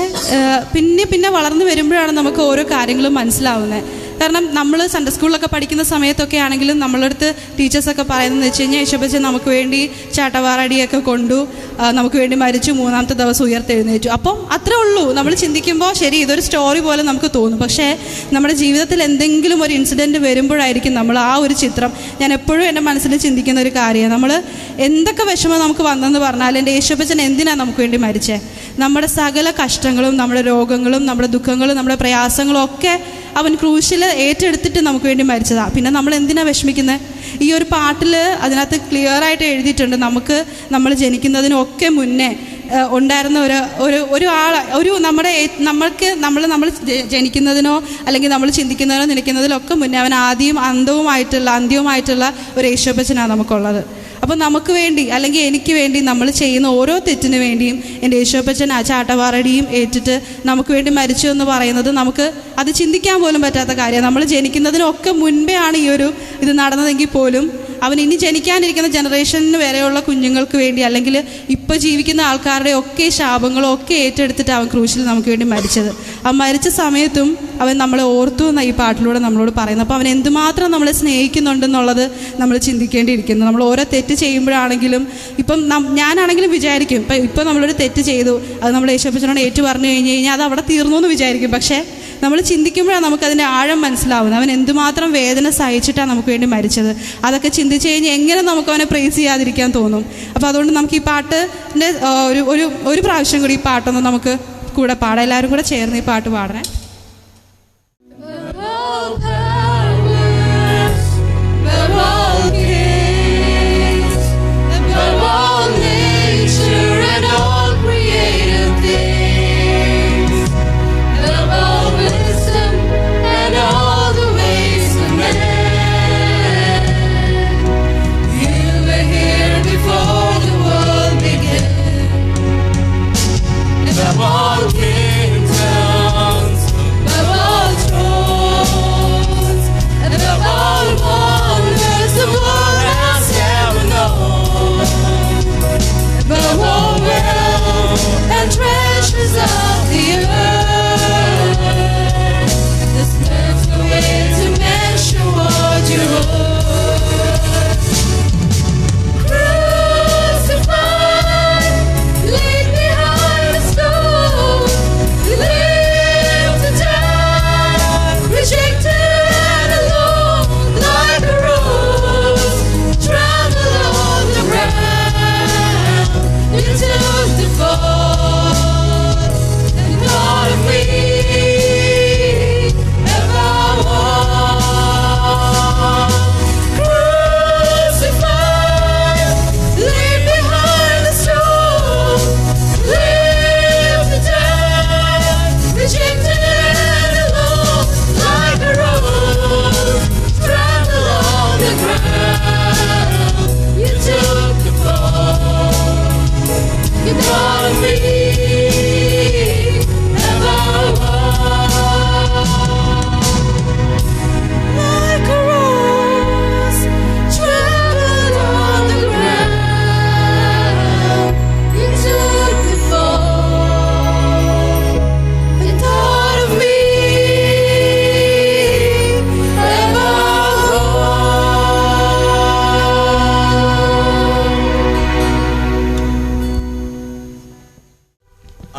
പിന്നെ വളർന്നു വരുമ്പോഴാണ് നമുക്ക് ഓരോ കാര്യങ്ങളും മനസ്സിലാവുന്നത്. കാരണം നമ്മൾ സൺഡേ സ്കൂളിലൊക്കെ പഠിക്കുന്ന സമയത്തൊക്കെ ആണെങ്കിലും നമ്മളുടെ അടുത്ത് ടീച്ചേഴ്സൊക്കെ പറയുന്നതെന്ന് വെച്ച് കഴിഞ്ഞാൽ യേശുപ്പച്ചൻ നമുക്ക് വേണ്ടി ചാട്ടവാറടിയൊക്കെ കൊണ്ടു, നമുക്ക് വേണ്ടി മരിച്ചു, മൂന്നാമത്തെ ദിവസം ഉയർത്തെഴുന്നേറ്റു. അപ്പം അത്രേ ഉള്ളൂ. നമ്മൾ ചിന്തിക്കുമ്പോൾ ശരി ഇതൊരു സ്റ്റോറി പോലെ നമുക്ക് തോന്നും. പക്ഷേ നമ്മുടെ ജീവിതത്തിൽ എന്തെങ്കിലും ഒരു ഇൻസിഡൻറ്റ് വരുമ്പോഴായിരിക്കും നമ്മൾ ആ ഒരു ചിത്രം, ഞാൻ എപ്പോഴും എൻ്റെ മനസ്സിൽ ചിന്തിക്കുന്ന ഒരു കാര്യമാണ്. നമ്മൾ എന്തൊക്കെ വിഷമം നമുക്ക് വന്നെന്ന് പറഞ്ഞാൽ എൻ്റെ യേശുപ്പച്ചൻ എന്തിനാണ് നമുക്ക് വേണ്ടി മരിച്ചേ? നമ്മുടെ സകല കഷ്ടങ്ങളും നമ്മുടെ രോഗങ്ങളും നമ്മുടെ ദുഃഖങ്ങളും നമ്മുടെ പ്രയാസങ്ങളും ഒക്കെ അവൻ ക്രൂശിൽ ഏറ്റെടുത്തിട്ട് നമുക്ക് വേണ്ടി മരിച്ചതാണ്. പിന്നെ നമ്മൾ എന്തിനാണ് വിഷമിക്കുന്നത്? ഈ ഒരു പാട്ടിൽ അതിനകത്ത് ക്ലിയറായിട്ട് എഴുതിയിട്ടുണ്ട്, നമ്മൾ ജനിക്കുന്നതിനൊക്കെ മുന്നേ ഉണ്ടായിരുന്ന നമ്മൾ ജനിക്കുന്നതിനോ അല്ലെങ്കിൽ നമ്മൾ ചിന്തിക്കുന്നതിനോ നിൽക്കുന്നതിലൊക്കെ മുന്നേ അവൻ അന്ത്യവുമായിട്ടുള്ള ഒരു യേശുപ്പച്ചനാണ് നമുക്കുള്ളത്. അപ്പോൾ നമുക്ക് വേണ്ടി അല്ലെങ്കിൽ എനിക്ക് വേണ്ടി നമ്മൾ ചെയ്യുന്ന ഓരോ തെറ്റിന് വേണ്ടിയും എൻ്റെ യേശുപ്പച്ചൻ ആ ചാട്ടവാറടിയും ഏറ്റിട്ട് നമുക്ക് വേണ്ടി മരിച്ചു എന്ന് പറയുന്നത് നമുക്ക് അത് ചിന്തിക്കാൻ പോലും പറ്റാത്ത കാര്യമാണ്. നമ്മൾ ജനിക്കുന്നതിനൊക്കെ മുൻപേ ആണ് ഇത് നടന്നതെങ്കിൽ പോലും അവൻ ഇനി ജനിക്കാനിരിക്കുന്ന ജനറേഷന് വരെയുള്ള കുഞ്ഞുങ്ങൾക്ക് വേണ്ടി അല്ലെങ്കിൽ ഇപ്പോൾ ജീവിക്കുന്ന ആൾക്കാരുടെ ഒക്കെ ശാപങ്ങളും ഒക്കെ ഏറ്റെടുത്തിട്ട് അവൻ ക്രൂശിൽ നമുക്ക് വേണ്ടി മരിച്ചത്. ആ മരിച്ച സമയത്തും അവൻ നമ്മളെ ഓർത്തു എന്ന ഈ പാട്ടിലൂടെ നമ്മളോട് പറയുന്നത്. അപ്പോൾ അവൻ എന്തുമാത്രം നമ്മളെ സ്നേഹിക്കുന്നുണ്ടെന്നുള്ളത് നമ്മൾ ചിന്തിക്കേണ്ടിയിരിക്കുന്നു. നമ്മൾ ഓരോ തെറ്റ് ചെയ്യുമ്പോഴാണെങ്കിലും ഇപ്പം ഞാനാണെങ്കിലും വിചാരിക്കും ഇപ്പം നമ്മളൊരു തെറ്റ് ചെയ്തു, അത് നമ്മൾ യേശുപ്പച്ചനോട് ഏറ്റു പറഞ്ഞു കഴിഞ്ഞ് കഴിഞ്ഞാൽ അത് അവിടെ തീർന്നു എന്ന് വിചാരിക്കും. പക്ഷേ നമ്മൾ ചിന്തിക്കുമ്പോഴാണ് നമുക്കതിൻ്റെ ആഴം മനസ്സിലാവുന്നത്. അവൻ എന്തുമാത്രം വേദന സഹിച്ചിട്ടാണ് നമുക്ക് വേണ്ടി മരിച്ചത്. അതൊക്കെ ചിന്തിച്ച് കഴിഞ്ഞാൽ എങ്ങനെ നമുക്ക് അവനെ പ്രൈസ് ചെയ്യാതിരിക്കാൻ തോന്നും. അപ്പോൾ അതുകൊണ്ട് നമുക്ക് ഈ പാട്ടിൻ്റെ ഒരു പ്രാവശ്യം കൂടി ഈ പാട്ടൊന്ന് നമുക്ക് കൂടെ പാടാം. എല്ലാവരും കൂടെ ചേർന്ന് ഈ പാട്ട് പാടണേ. Here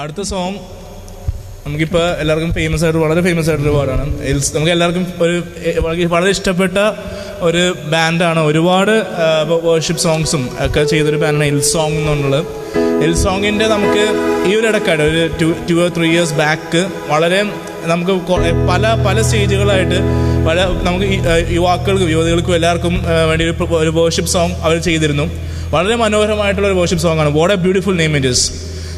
അടുത്ത സോങ് നമുക്കിപ്പോൾ എല്ലാവർക്കും ഫേമസ് ആയിട്ട് വളരെ ഫേമസ് ആയിട്ടൊരു പാട്ടാണ്. നമുക്ക് എല്ലാവർക്കും വളരെ ഇഷ്ടപ്പെട്ട ഒരു ബാൻഡാണ്. ഒരുപാട് വർഷിപ്പ് സോങ്സും ഒക്കെ ചെയ്തൊരു ബാൻഡാണ് ഹിൽസോങ് എന്നുള്ളത്. ഹിൽസോങ്ങിൻ്റെ നമുക്ക് ഈ ഒരു ഇടയ്ക്കായിട്ട് ഒരു 2 or 3 years ബാക്ക് വളരെ നമുക്ക് പല സ്റ്റേജുകളായിട്ട് നമുക്ക് യുവാക്കൾക്കും യുവതികൾക്കും എല്ലാവർക്കും വേണ്ടി ഒരു വർഷിപ്പ് സോങ് അവർ ചെയ്തിരുന്നു. വളരെ മനോഹരമായിട്ടുള്ള ഒരു വർഷിപ്പ് സോങ്ങാണ്. What a beautiful name it is.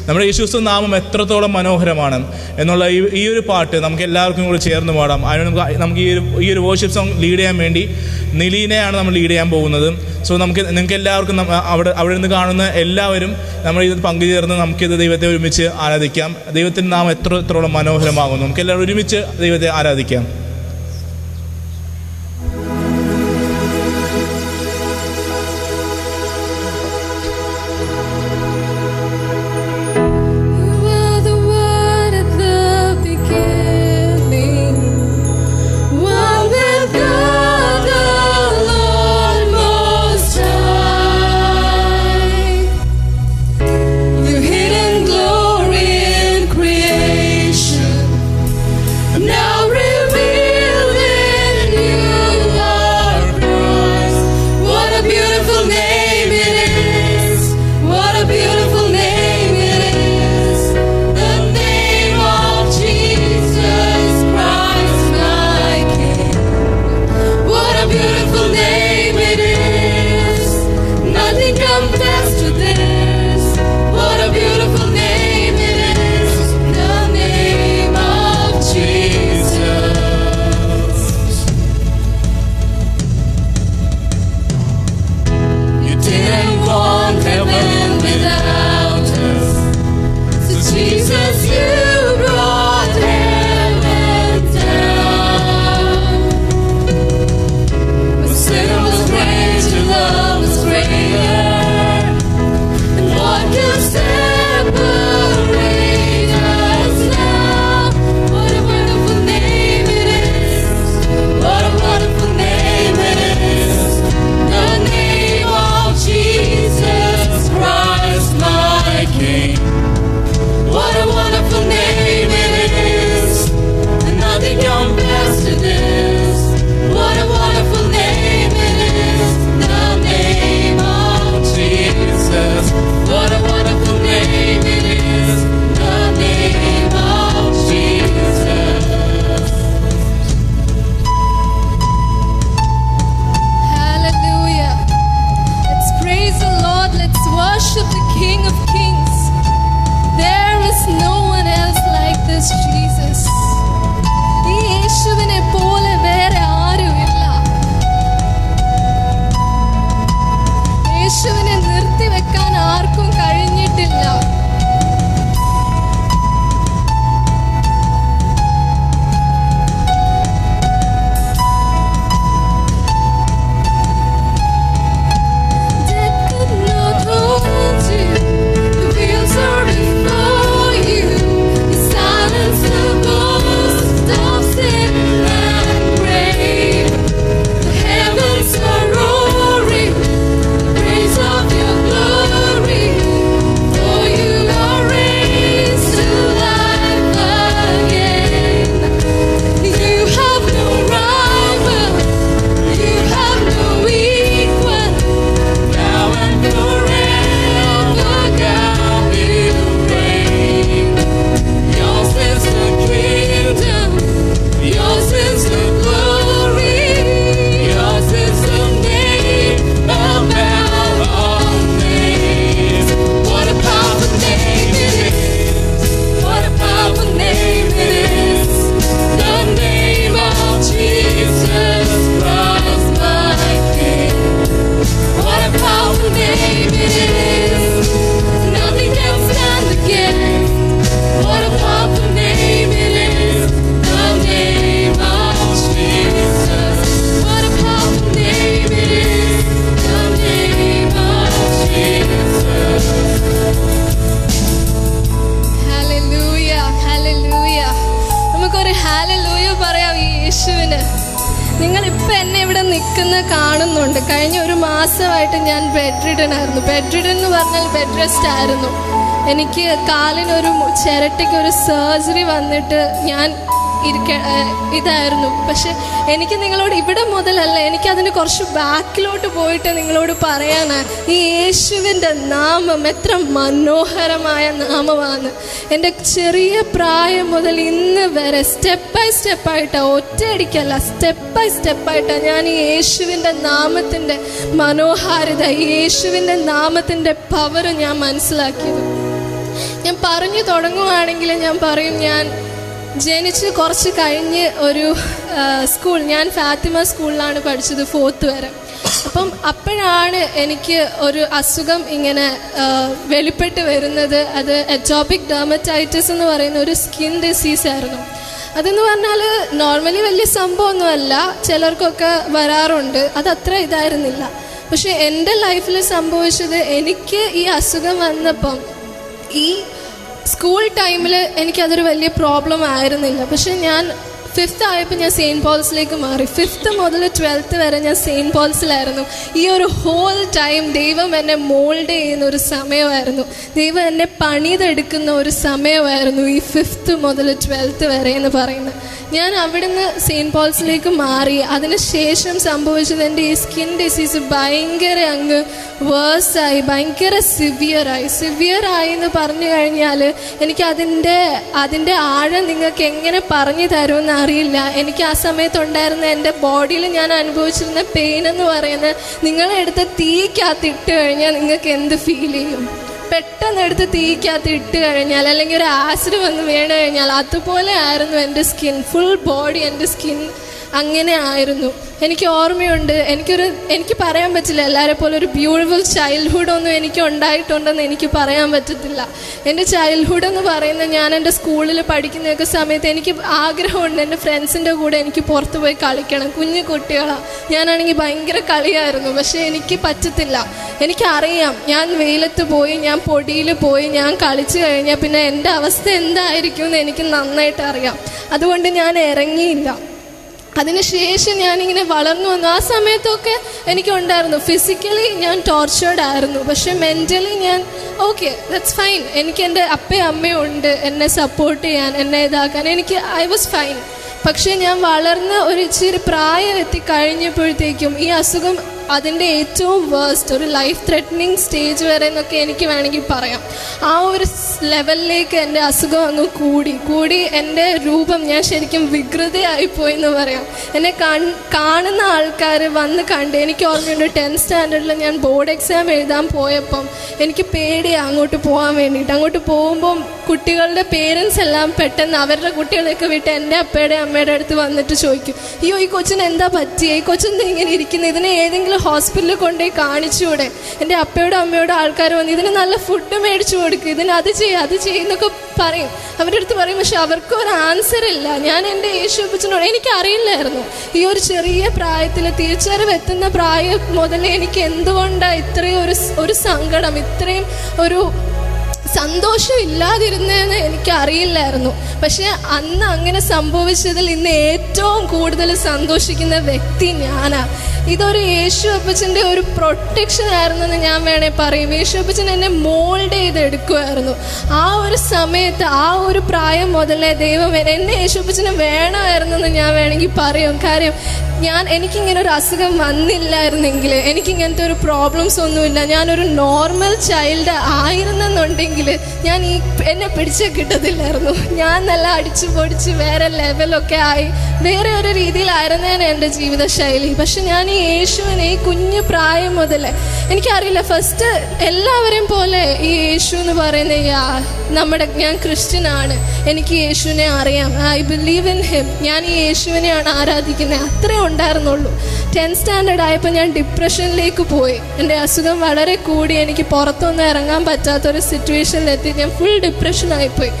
നമ്മുടെ യേശുക്രിസ്തു നാമം എത്രത്തോളം മനോഹരമാണ് എന്നുള്ള ഈ ഒരു പാട്ട് നമുക്ക് എല്ലാവർക്കും കൂടി ചേർന്ന് പാടാം. അതിന് നമുക്ക് ഈ ഒരു വർഷിപ്പ് സോങ് ലീഡ് ചെയ്യാൻ വേണ്ടി നിലീനെയാണ് നമ്മൾ ലീഡ് ചെയ്യാൻ പോകുന്നത്. സോ നിങ്ങൾക്ക് എല്ലാവർക്കും അവിടെ നിന്ന് കാണുന്ന എല്ലാവരും നമ്മൾ ഇത് പങ്കുചേർന്ന് നമുക്കിത് ദൈവത്തെ ഒരുമിച്ച് ആരാധിക്കാം. ദൈവത്തിൻ്റെ നാമം എത്രത്തോളം മനോഹരമാകുന്നു. നമുക്ക് എല്ലാവരും ഒരുമിച്ച് ദൈവത്തെ ആരാധിക്കാം. കാണുന്നുണ്ട്. കഴിഞ്ഞ ഒരു മാസമായിട്ട് ഞാൻ ബെഡ് റിഡൻ ആയിരുന്നു. ബെഡ് റിഡൻ എന്ന് പറഞ്ഞാൽ ബെഡ് റെസ്റ്റ് ആയിരുന്നു. എനിക്ക് കാലിനൊരു ചിരട്ടയ്ക്കൊരു സർജറി വന്നിട്ട് ഞാൻ ഇതായിരുന്നു. പക്ഷെ എനിക്ക് നിങ്ങളോട് ഇവിടെ മുതലല്ല, എനിക്കതിന് കുറച്ച് ബാക്കിലോട്ട് പോയിട്ട് നിങ്ങളോട് പറയാനാണ് ഈ യേശുവിൻ്റെ നാമം എത്ര മനോഹരമായ നാമമാണ്. എൻ്റെ ചെറിയ പ്രായം മുതൽ ഇന്ന് വരെ സ്റ്റെപ്പ് ബൈ സ്റ്റെപ്പായിട്ടാണ്, ഒറ്റയടിക്കല്ല, സ്റ്റെപ്പ് ബൈ സ്റ്റെപ്പായിട്ടാണ് ഞാൻ ഈ യേശുവിൻ്റെ നാമത്തിൻ്റെ മനോഹാരിത, ഈ യേശുവിൻ്റെ നാമത്തിൻ്റെ പവർ ഞാൻ മനസ്സിലാക്കിയത്. ഞാൻ പറഞ്ഞു തുടങ്ങുകയാണെങ്കിൽ ഞാൻ പറയും, ഞാൻ ജനിച്ച് കുറച്ച് കഴിഞ്ഞ് ഒരു സ്കൂൾ, ഞാൻ ഫാത്തിമ സ്കൂളിലാണ് പഠിച്ചത് 4th വരെ. അപ്പം അപ്പോഴാണ് എനിക്ക് ഒരു അസുഖം ഇങ്ങനെ വെളിപ്പെട്ട് വരുന്നത്. അത് അറ്റോപിക് ഡെർമറ്റൈറ്റിസ് എന്ന് പറയുന്ന ഒരു സ്കിൻ ഡിസീസ് ആയിരുന്നു. അതെന്ന് പറഞ്ഞാൽ നോർമലി വലിയ സംഭവമൊന്നുമല്ല, ചിലർക്കൊക്കെ വരാറുണ്ട്, അതത്ര ഇതായിരുന്നില്ല. പക്ഷെ എൻ്റെ ലൈഫിൽ സംഭവിച്ചത്, എനിക്ക് ഈ അസുഖം വന്നപ്പം ഈ സ്കൂൾ ടൈമിൽ എനിക്കതൊരു വലിയ പ്രോബ്ലം ആയിരുന്നില്ല. പക്ഷെ ഞാൻ 5th ആയപ്പോൾ ഞാൻ സെയിൻറ്റ് പോൾസിലേക്ക് മാറി. 5th മുതൽ 12th വരെ ഞാൻ സെയിൻറ്റ് പോൾസിലായിരുന്നു. ഈ ഒരു ഹോൾ ടൈം ദൈവം എന്നെ മോൾഡ് ചെയ്യുന്ന ഒരു സമയമായിരുന്നു, ദൈവം എന്നെ പണിതെടുക്കുന്ന ഒരു സമയമായിരുന്നു ഈ 5th മുതൽ 12th വരെ എന്ന് പറയുന്നത്. ഞാൻ അവിടുന്ന് സെയിൻറ്റ് പോൾസിലേക്ക് മാറി. അതിനുശേഷം സംഭവിച്ചത്, എൻ്റെ ഈ സ്കിൻ ഡിസീസ് ഭയങ്കര അങ്ങ് വേഴ്സായി, ഭയങ്കര സിവിയറായി എന്ന് പറഞ്ഞു കഴിഞ്ഞാൽ എനിക്ക് അതിൻ്റെ ആഴം നിങ്ങൾക്ക് എങ്ങനെ പറഞ്ഞു തരുമെന്ന് അറിയില്ല. എനിക്ക് ആ സമയത്തുണ്ടായിരുന്ന എൻ്റെ ബോഡിയിൽ ഞാൻ അനുഭവിച്ചിരുന്ന പെയിൻ എന്ന് പറയുന്നത്, നിങ്ങളെ എടുത്ത് തീക്കകത്ത് ഇട്ട് കഴിഞ്ഞാൽ നിങ്ങൾക്ക് എന്ത് ഫീൽ ചെയ്യും? പെട്ടെന്ന് എടുത്ത് തീക്കകത്ത് ഇട്ട് കഴിഞ്ഞാൽ, അല്ലെങ്കിൽ ഒരു ആസിഡ് വന്ന് വീണ് കഴിഞ്ഞാൽ അതുപോലെ ആയിരുന്നു എൻ്റെ സ്കിൻ, ഫുൾ ബോഡി എൻ്റെ സ്കിൻ അങ്ങനെ ആയിരുന്നു. എനിക്ക് ഓർമ്മയുണ്ട്, എനിക്ക് പറയാൻ പറ്റില്ല എല്ലാവരെ പോലെ ഒരു ബ്യൂട്ടിഫുൾ ചൈൽഡ്ഹുഡൊന്നും എനിക്ക് ഉണ്ടായിട്ടുണ്ടെന്ന് എനിക്ക് പറയാൻ പറ്റത്തില്ല. എൻ്റെ ചൈൽഡ്ഹുഡ് എന്ന് പറയുന്നത്, ഞാൻ എൻ്റെ സ്കൂളിൽ പഠിക്കുന്നതൊക്കെ സമയത്ത് എനിക്ക് ആഗ്രഹമുണ്ട് എൻ്റെ ഫ്രണ്ട്സിൻ്റെ കൂടെ എനിക്ക് പുറത്ത് പോയി കളിക്കണം. കുഞ്ഞു കുട്ടികളാണ്, ഞാനാണെങ്കിൽ ഭയങ്കര കളിയായിരുന്നു. പക്ഷേ എനിക്ക് പറ്റത്തില്ല. എനിക്കറിയാം, ഞാൻ വെയിലത്ത് പോയി, ഞാൻ പൊടിയിൽ പോയി ഞാൻ കളിച്ചു കഴിഞ്ഞാൽ പിന്നെ എൻ്റെ അവസ്ഥ എന്തായിരിക്കും എന്ന് എനിക്ക് നന്നായിട്ട് അറിയാം. അതുകൊണ്ട് ഞാൻ ഇറങ്ങിയില്ല. അതിനുശേഷം ഞാനിങ്ങനെ വളർന്നു വന്നു. ആ സമയത്തൊക്കെ എനിക്കുണ്ടായിരുന്നു, ഫിസിക്കലി ഞാൻ ടോർച്ചേർഡ് ആയിരുന്നു, പക്ഷെ മെൻ്റലി ഞാൻ ഓക്കെ, ദാറ്റ്സ് ഫൈൻ. എനിക്ക് എൻ്റെ അപ്പയും അമ്മയും ഉണ്ട് എന്നെ സപ്പോർട്ട് ചെയ്യാൻ, എന്നെ ഇതാക്കാൻ, ഐ വാസ് ഫൈൻ. പക്ഷേ ഞാൻ വളർന്ന് ഒരു ഇച്ചിരി പ്രായം എത്തിക്കഴിഞ്ഞപ്പോഴത്തേക്കും ഈ അസുഖം അതിൻ്റെ ഏറ്റവും വേഴ്സ്റ്റ്, ഒരു ലൈഫ് ത്രെറ്റനിങ് സ്റ്റേജ് വരെ എന്നൊക്കെ എനിക്ക് വേണമെങ്കിൽ പറയാം. ആ ഒരു ലെവലിലേക്ക് എൻ്റെ അസുഖം അങ്ങ് കൂടി എൻ്റെ രൂപം, ഞാൻ ശരിക്കും വികൃതയായിപ്പോയി എന്ന് പറയാം. എന്നെ കാണുന്ന ആൾക്കാർ വന്ന് കണ്ട്, എനിക്ക് ഓർമ്മയുണ്ട് 10th സ്റ്റാൻഡേർഡിൽ ഞാൻ ബോർഡ് എക്സാം എഴുതാൻ പോയപ്പം എനിക്ക് പേടിയാണ് അങ്ങോട്ട് പോകാൻ വേണ്ടിയിട്ട്. അങ്ങോട്ട് പോകുമ്പം കുട്ടികളുടെ പേരൻസ് എല്ലാം പെട്ടെന്ന് അവരുടെ കുട്ടികളെയൊക്കെ വിട്ട് എൻ്റെ അപ്പയുടെ അമ്മയുടെ അടുത്ത് വന്നിട്ട് ചോദിക്കും, അയ്യോ ഈ കൊച്ചിന് എന്താ പറ്റിയ, ഈ കൊച്ചെന്താ ഇങ്ങനെ ഇരിക്കുന്നത്, ഇതിനെ ഏതെങ്കിലും ഹോസ്പിറ്റലിൽ കൊണ്ടുപോയി കാണിച്ചുകൂടെ? എൻ്റെ അപ്പയോടും അമ്മയോടും ആൾക്കാർ വന്ന് ഇതിന് നല്ല ഫുഡ് മേടിച്ചു കൊടുക്കുക, ഇതിന് അത് ചെയ്യുന്നൊക്കെ പറയും, അവരുടെ അടുത്ത് പറയും. പക്ഷെ അവർക്ക് ഒരു ആൻസർ ഇല്ല. ഞാൻ എൻ്റെ യേശുപ്പച്ചനോട്, എനിക്കറിയില്ലായിരുന്നു ഈ ഒരു ചെറിയ പ്രായത്തിൽ, തിരിച്ചറിവ് എത്തുന്ന പ്രായം മുതൽ എനിക്ക് എന്തുകൊണ്ടാണ് ഇത്രയും ഒരു സങ്കടം, ഇത്രയും ഒരു സന്തോഷം ഇല്ലാതിരുന്നതെന്ന് എനിക്കറിയില്ലായിരുന്നു. പക്ഷെ അന്ന് അങ്ങനെ സംഭവിച്ചതിൽ ഇന്ന് ഏറ്റവും കൂടുതൽ സന്തോഷിക്കുന്ന വ്യക്തി ഞാനാണ്. ഇതൊരു യേശു അപ്പച്ചൻ്റെ ഒരു പ്രൊട്ടക്ഷൻ ആയിരുന്നെന്ന് ഞാൻ വേണേൽ പറയും. യേശു അപ്പച്ചൻ എന്നെ മോൾഡ് ചെയ്തെടുക്കുമായിരുന്നു. ആ ഒരു സമയത്ത്, ആ ഒരു പ്രായം മുതലേ ദൈവം എന്നെ യേശു അപ്പച്ചന് വേണമായിരുന്നെന്ന് ഞാൻ വേണമെങ്കിൽ പറയും. കാര്യം എനിക്കിങ്ങനെ ഒരു അസുഖം വന്നില്ലായിരുന്നെങ്കിൽ, എനിക്കിങ്ങനത്തെ ഒരു പ്രോബ്ലംസ് ഒന്നുമില്ല, ഞാനൊരു നോർമൽ ചൈൽഡ് ആയിരുന്നെന്നുണ്ടെങ്കിൽ ഞാൻ എന്നെ പിടിച്ച് കിട്ടത്തില്ലായിരുന്നു. ഞാൻ നല്ല അടിച്ചു പൊടിച്ച് വേറെ ലെവലൊക്കെ ആയി വേറെ ഒരു രീതിയിലായിരുന്നേനെ എൻ്റെ ജീവിതശൈലി. പക്ഷെ ഞാൻ ഈ യേശുവിനെ ഈ കുഞ്ഞു പ്രായം മുതൽ, എനിക്കറിയില്ല, ഫസ്റ്റ് എല്ലാവരെയും പോലെ ഈ യേശു എന്ന് പറയുന്ന ഞാൻ ക്രിസ്ത്യനാണ്, എനിക്ക് യേശുവിനെ അറിയാം, ഐ ബിലീവ് ഇൻ ഹിം, ഞാൻ ഈ യേശുവിനെയാണ് ആരാധിക്കുന്നത്, അത്രേ ഉണ്ടായിരുന്നുള്ളൂ. 10th സ്റ്റാൻഡേർഡ് ആയപ്പോൾ ഞാൻ ഡിപ്രഷനിലേക്ക് പോയി. എൻ്റെ അസുഖം വളരെ കൂടി, എനിക്ക് പുറത്തൊന്നും ഇറങ്ങാൻ പറ്റാത്തൊരു സിറ്റുവേഷനിലെത്തി. ഞാൻ ഫുൾ ഡിപ്രഷനായിപ്പോയി.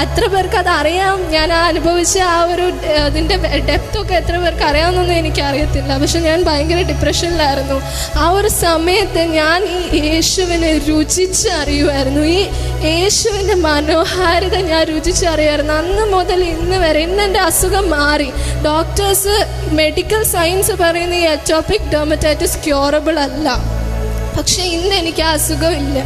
എത്ര പേർക്ക് അത് അറിയാം, ഞാൻ അനുഭവിച്ച ആ ഒരു അതിൻ്റെ ഡെപ്തൊക്കെ എത്ര പേർക്ക് അറിയാമെന്നൊന്നും എനിക്കറിയത്തില്ല. പക്ഷെ ഞാൻ ഭയങ്കര ഡിപ്രഷനിലായിരുന്നു. ആ ഒരു സമയത്ത് ഞാൻ ഈ യേശുവിനെ രുചിച്ചറിയുമായിരുന്നു. ഈ യേശുവിൻ്റെ മനോഹാരിത ഞാൻ രുചിച്ചറിയുമായിരുന്നു. അന്ന് മുതൽ ഇന്ന് വരെ. ഇന്ന് എൻ്റെ അസുഖം മാറി. ഡോക്ടേഴ്സ്, മെഡിക്കൽ സയൻസ് പറയുന്ന ഈ അറ്റോപിക് ഡെർമറ്റൈറ്റിസ് ക്യൂറബിൾ അല്ല. പക്ഷെ ഇന്ന് എനിക്ക് ആ അസുഖമില്ല.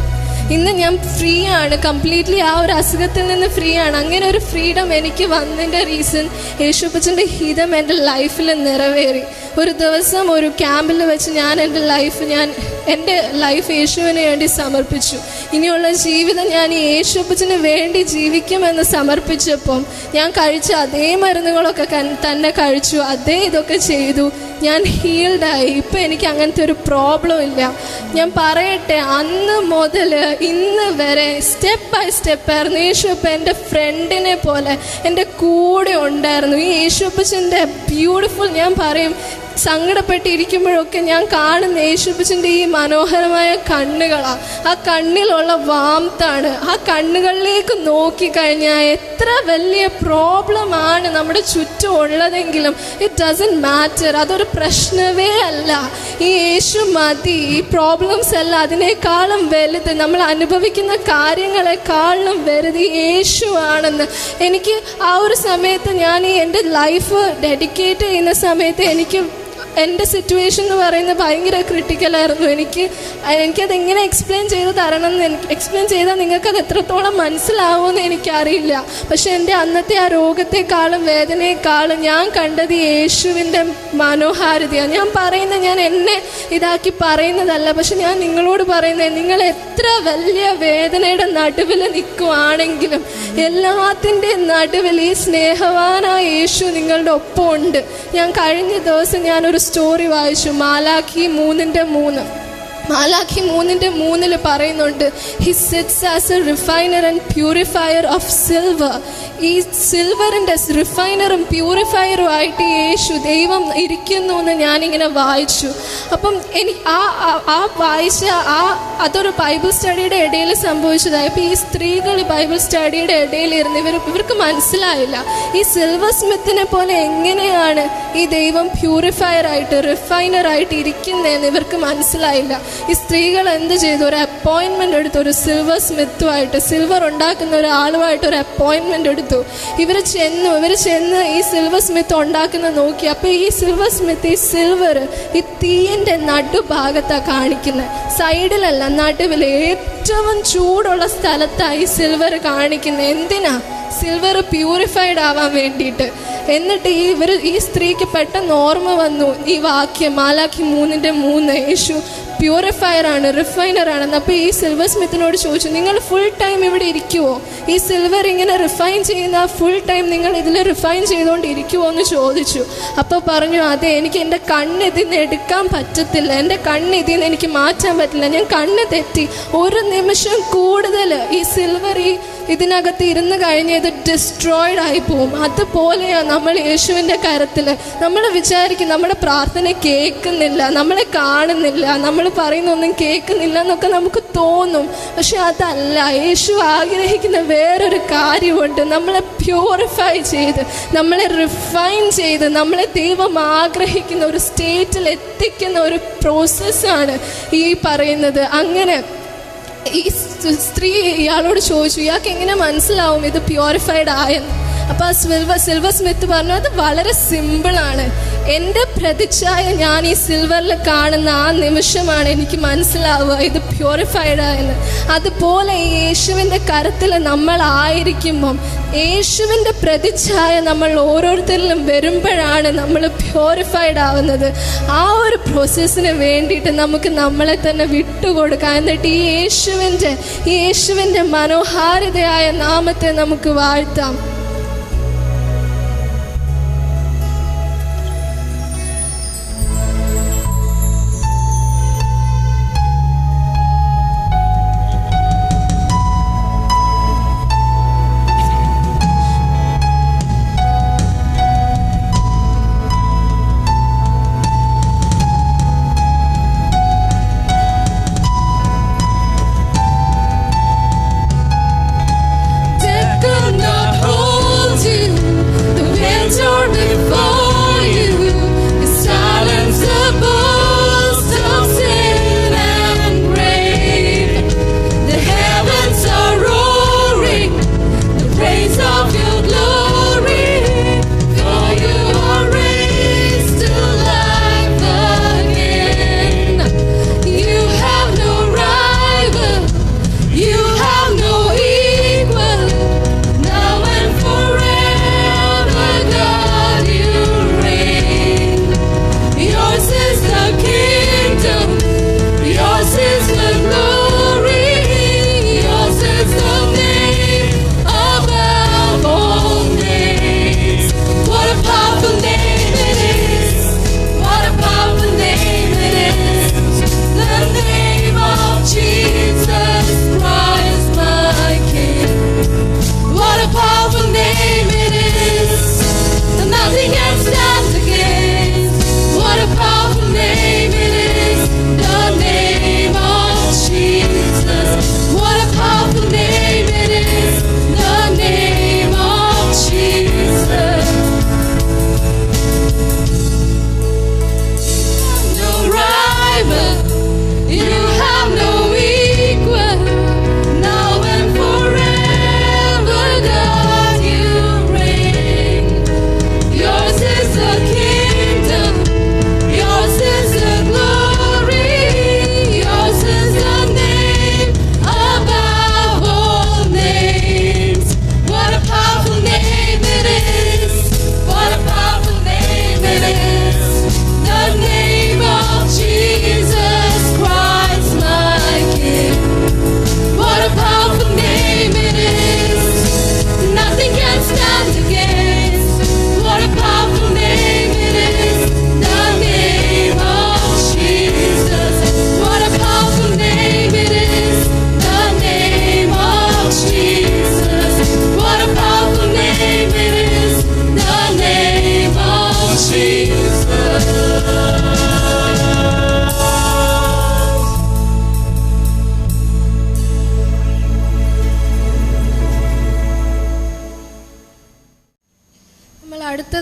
ഇന്ന് ഞാൻ ഫ്രീ ആണ്, കംപ്ലീറ്റ്ലി ആ ഒരു അസുഖത്തിൽ നിന്ന് ഫ്രീ ആണ്. അങ്ങനെ ഒരു ഫ്രീഡം എനിക്ക് വന്നതിൻ്റെ റീസൺ യേശുപ്പച്ചൻ്റെ ഹിതം എൻ്റെ ലൈഫിൽ നിറവേറി. ഒരു ദിവസം ഒരു ക്യാമ്പിൽ വെച്ച് ഞാൻ എൻ്റെ ലൈഫ് യേശുവിന് വേണ്ടി സമർപ്പിച്ചു. ഇനിയുള്ള ജീവിതം ഞാൻ ഈ യേശുപ്പച്ചന് വേണ്ടി ജീവിക്കുമെന്ന് സമർപ്പിച്ചപ്പം ഞാൻ കഴിച്ച അതേ മരുന്നുകളൊക്കെ തന്നെ കഴിച്ചു, അതേ ഇതൊക്കെ ചെയ്തു. ഞാൻ ഹീൽഡായി. ഇപ്പം എനിക്ക് അങ്ങനത്തെ ഒരു പ്രോബ്ലം ഇല്ല. ഞാൻ പറയട്ടെ, അന്ന് മുതൽ ഇന്ന് വരെ സ്റ്റെപ്പ് ബൈ സ്റ്റെപ്പായിരുന്നു. യേശുപ്പ എൻ്റെ ഫ്രണ്ടിനെ പോലെ എൻ്റെ കൂടെ ഉണ്ടായിരുന്നു. ഈ യേശുപ്പച്ചൻ്റെ ബ്യൂട്ടിഫുൾ, ഞാൻ പറയും, സങ്കടപ്പെട്ടിരിക്കുമ്പോഴൊക്കെ ഞാൻ കാണുന്ന യേശുപ്പച്ചൻ്റെ ഈ മനോഹരമായ കണ്ണുകളാണ്. ആ കണ്ണിലുള്ള വാംത്താണ്. ആ കണ്ണുകളിലേക്ക് നോക്കിക്കഴിഞ്ഞാൽ എത്ര വലിയ പ്രോബ്ലമാണ് നമ്മുടെ ചുറ്റും ഉള്ളതെങ്കിലും ഇറ്റ് ഡസൻറ്റ് മാറ്റർ, അതൊരു പ്രശ്നമേ അല്ല. ഈ യേശു മതി. ഈ പ്രോബ്ലംസ് അല്ല അതിനേക്കാളും വലുത്, നമ്മൾ അനുഭവിക്കുന്ന കാര്യങ്ങളെക്കാളും വലുത് യേശു ആണെന്ന് എനിക്ക് ആ ഒരു സമയത്ത്, ഞാൻ ഈ എൻ്റെ ലൈഫ് ഡെഡിക്കേറ്റ് ചെയ്യുന്ന സമയത്ത് എൻ്റെ സിറ്റുവേഷൻ എന്ന് പറയുന്നത് ഭയങ്കര ക്രിട്ടിക്കലായിരുന്നു. എനിക്കതെങ്ങനെ എക്സ്പ്ലെയിൻ ചെയ്ത് തരണമെന്ന് എക്സ്പ്ലെയിൻ ചെയ്താൽ നിങ്ങൾക്കത് എത്രത്തോളം മനസ്സിലാവുമെന്ന് എനിക്കറിയില്ല. പക്ഷെ എൻ്റെ അന്നത്തെ ആ രോഗത്തെക്കാളും വേദനയെക്കാളും ഞാൻ കണ്ടത് യേശുവിൻ്റെ മനോഹാരിതയാണ്. ഞാൻ എന്നെ ഇതാക്കി പറയുന്നതല്ല, പക്ഷെ ഞാൻ നിങ്ങളോട് പറയുന്നത്, നിങ്ങൾ എത്ര വലിയ വേദനയുടെ നടുവിൽ നിൽക്കുവാണെങ്കിലും എല്ലാത്തിൻ്റെ നടുവിൽ ഈ സ്നേഹവാനായ യേശു നിങ്ങളുടെ ഒപ്പം ഉണ്ട്. ഞാൻ കഴിഞ്ഞ ദിവസം ഞാനൊരു സ്റ്റോറി വായിച്ചു, മാലാഖി 3:3. മാലാഖി 3:3 പറയുന്നുണ്ട്, he sits as a refiner and purifier of silver. ഈ സിൽവറിൻ്റെ റിഫൈനറും പ്യൂരിഫയറും ആയിട്ട് യേശു ദൈവം ഇരിക്കുന്നു എന്ന് ഞാനിങ്ങനെ വായിച്ചു. അപ്പം എനിക്ക് ആ വായിച്ച അതൊരു ബൈബിൾ സ്റ്റഡിയുടെ ഇടയിൽ സംഭവിച്ചതായി. അപ്പോൾ ഈ സ്ത്രീകൾ ബൈബിൾ സ്റ്റഡിയുടെ ഇടയിലിരുന്ന് ഇവർക്ക് മനസ്സിലായില്ല ഈ സിൽവർ സ്മിത്തിനെ പോലെ എങ്ങനെയാണ് ഈ ദൈവം പ്യൂരിഫയർ ആയിട്ട് റിഫൈനർ ആയിട്ട് ഇരിക്കുന്നതെന്ന് ഇവർക്ക് മനസ്സിലായില്ല. ഈ സ്ത്രീകൾ എന്ത് ചെയ്തു? ഒരു അപ്പോയിൻമെൻ്റ് എടുത്തു, ഒരു സിൽവർ സ്മിത്തുമായിട്ട്, സിൽവർ ഉണ്ടാക്കുന്ന ഒരാളുമായിട്ട് ഒരു അപ്പോയിൻമെൻ്റ് എടുത്തു. ഇവർ ചെന്ന് ഈ സിൽവർ സ്മിത്ത് ഉണ്ടാക്കുന്ന നോക്കി. അപ്പോൾ ഈ സിൽവർ സ്മിത്ത്, ഈ സിൽവർ ഈ തീയിൻ്റെ നടുഭാഗത്താണ് കാണിക്കുന്നത്, സൈഡിലല്ല, നടുവിൽ ഏറ്റവും ചൂടുള്ള സ്ഥലത്താണ് ഈ സിൽവർ കാണിക്കുന്നത്. എന്തിനാ? സിൽവർ പ്യൂരിഫൈഡ് ആവാൻ വേണ്ടിയിട്ട്. എന്നിട്ട് ഈ സ്ത്രീക്ക് പെട്ടെന്ന് ഓർമ്മ വന്നു ഈ വാക്യം, മാലാഖി 3:3, യേശു പ്യൂരിഫയർ ആണ്, റിഫൈനർ ആണെന്ന്. അപ്പോൾ ഈ സിൽവർ സ്മിത്തിനോട് ചോദിച്ചു, നിങ്ങൾ ഫുൾ ടൈം ഇവിടെ ഇരിക്കുമോ? ഈ സിൽവർ ഇങ്ങനെ റിഫൈൻ ചെയ്യുന്ന ഫുൾ ടൈം നിങ്ങൾ ഇതിൽ റിഫൈൻ ചെയ്തുകൊണ്ട് ഇരിക്കുമോ എന്ന് ചോദിച്ചു. അപ്പോൾ പറഞ്ഞു, അതെ, എനിക്ക് എൻ്റെ കണ്ണ് ഇതിന്ന് എടുക്കാൻ പറ്റത്തില്ല, എൻ്റെ കണ്ണ് ഇതിന്ന് എനിക്ക് മാറ്റാൻ പറ്റില്ല, ഞാൻ കണ്ണ് തെറ്റി. ഒരു നിമിഷം കൂടുതൽ ഈ സിൽവർ ഇതിനകത്ത് ഇരുന്ന് കഴിഞ്ഞ് ഇത് ഡിസ്ട്രോയിഡ് ആയി പോവും. അതുപോലെയാണ് നമ്മൾ യേശുവിൻ്റെ കരത്തിൽ. നമ്മൾ വിചാരിക്കും നമ്മുടെ പ്രാർത്ഥന കേൾക്കുന്നില്ല, നമ്മളെ കാണുന്നില്ല, നമ്മൾ പറയുന്നൊന്നും കേൾക്കുന്നില്ല എന്നൊക്കെ നമുക്ക് തോന്നും. പക്ഷെ അതല്ല. യേശു ആഗ്രഹിക്കുന്ന വേറൊരു കാര്യമുണ്ട്. നമ്മളെ പ്യൂരിഫൈ ചെയ്ത്, നമ്മളെ റിഫൈൻ ചെയ്ത്, നമ്മളെ ദൈവം ആഗ്രഹിക്കുന്ന ഒരു സ്റ്റേറ്റിൽ എത്തിക്കുന്ന ഒരു പ്രോസസ്സാണ് ഈ പറയുന്നത്. അങ്ങനെ ഈ സ്ത്രീ ഇയാളോട് ചോദിച്ചു, ഇയാൾക്ക് എങ്ങനെ മനസ്സിലാവും ഇത് പ്യൂരിഫൈഡ് ആയെന്ന്? അപ്പോൾ ആ സിൽവർ സ്മിത്ത് പറഞ്ഞു, അത് വളരെ സിമ്പിളാണ്. എൻ്റെ പ്രതിച്ഛായ ഞാൻ ഈ സിൽവറിൽ കാണുന്ന ആ നിമിഷമാണ് എനിക്ക് മനസ്സിലാവുക ഇത് പ്യൂരിഫൈഡ് ആയെന്ന്. അതുപോലെ ഈ യേശുവിൻ്റെ കരത്തിൽ നമ്മളായിരിക്കുമ്പം യേശുവിൻ്റെ പ്രതിച്ഛായ നമ്മൾ ഓരോരുത്തരിലും വരുമ്പോഴാണ് നമ്മൾ പ്യൂരിഫൈഡ് ആവുന്നത്. ആ ഒരു പ്രോസസ്സിന് വേണ്ടിയിട്ട് നമുക്ക് നമ്മളെ തന്നെ വിട്ടുകൊടുക്കാം. എന്നിട്ട് ഈ യേശുവിൻ്റെ മനോഹാരിതയായ നാമത്തെ നമുക്ക് വാഴ്ത്താം. That could not hold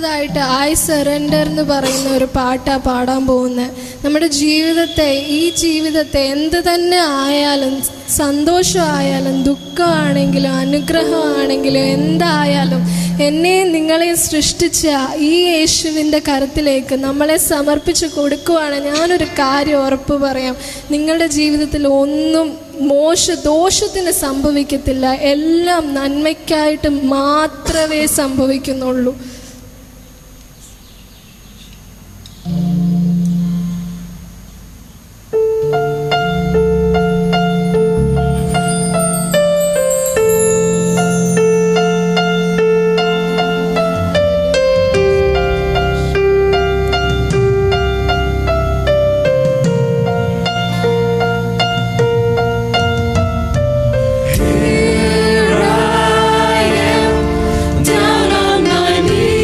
അടുത്തതായിട്ട് ഐ സറണ്ടർ എന്ന് പറയുന്ന ഒരു പാട്ടാണ് പാടാൻ പോകുന്നത്. നമ്മുടെ ജീവിതത്തെ, ഈ ജീവിതത്തെ എന്ത് തന്നെ ആയാലും, സന്തോഷമായാലും ദുഃഖമാണെങ്കിലും അനുഗ്രഹമാണെങ്കിലും എന്തായാലും എന്നെയും നിങ്ങളെയും സൃഷ്ടിച്ച ഈ യേശുവിൻ്റെ കരത്തിലേക്ക് നമ്മളെ സമർപ്പിച്ച് കൊടുക്കുവാണ്. ഞാനൊരു കാര്യം ഉറപ്പ് പറയാം, നിങ്ങളുടെ ജീവിതത്തിൽ ഒന്നും ദോഷത്തിന് സംഭവിക്കത്തില്ല. എല്ലാം നന്മയ്ക്കായിട്ട് മാത്രമേ സംഭവിക്കുന്നുള്ളൂ. Down on my knees.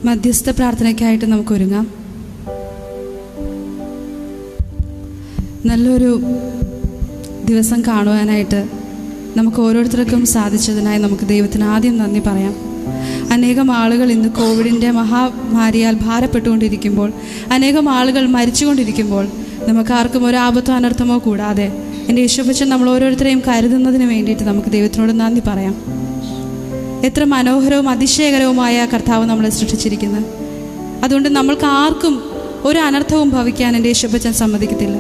മധ്യസ്ഥ പ്രാർത്ഥനയ്ക്കായിട്ട് നമുക്ക് ഒരുങ്ങാം. നല്ലൊരു ദിവസം കാണുവാനായിട്ട് നമുക്ക് ഓരോരുത്തർക്കും സാധിച്ചതിനായി നമുക്ക് ദൈവത്തിന് ആദ്യം നന്ദി പറയാം. അനേകം ആളുകൾ ഇന്ന് കോവിഡിൻ്റെ മഹാമാരിയാൽ ഭാരപ്പെട്ടുകൊണ്ടിരിക്കുമ്പോൾ, അനേകം ആളുകൾ മരിച്ചുകൊണ്ടിരിക്കുമ്പോൾ, നമുക്കാർക്കും ഒരു ആപത്തോ അനർത്ഥമോ കൂടാതെ എൻ്റെ യേശുപ്പച്ചൻ നമ്മൾ ഓരോരുത്തരെയും കരുതുന്നതിന് വേണ്ടിയിട്ട് നമുക്ക് ദൈവത്തിനോട് നന്ദി പറയാം. എത്ര മനോഹരവും അതിശയകരവുമായ കർത്താവ് നമ്മളെ സൃഷ്ടിച്ചിരിക്കുന്നത്. അതുകൊണ്ട് നമ്മൾക്ക് ആർക്കും ഒരു അനർത്ഥവും ഭവിക്കാൻ എൻ്റെ യേശുപ്പച്ചൻ സമ്മതിക്കത്തില്ല.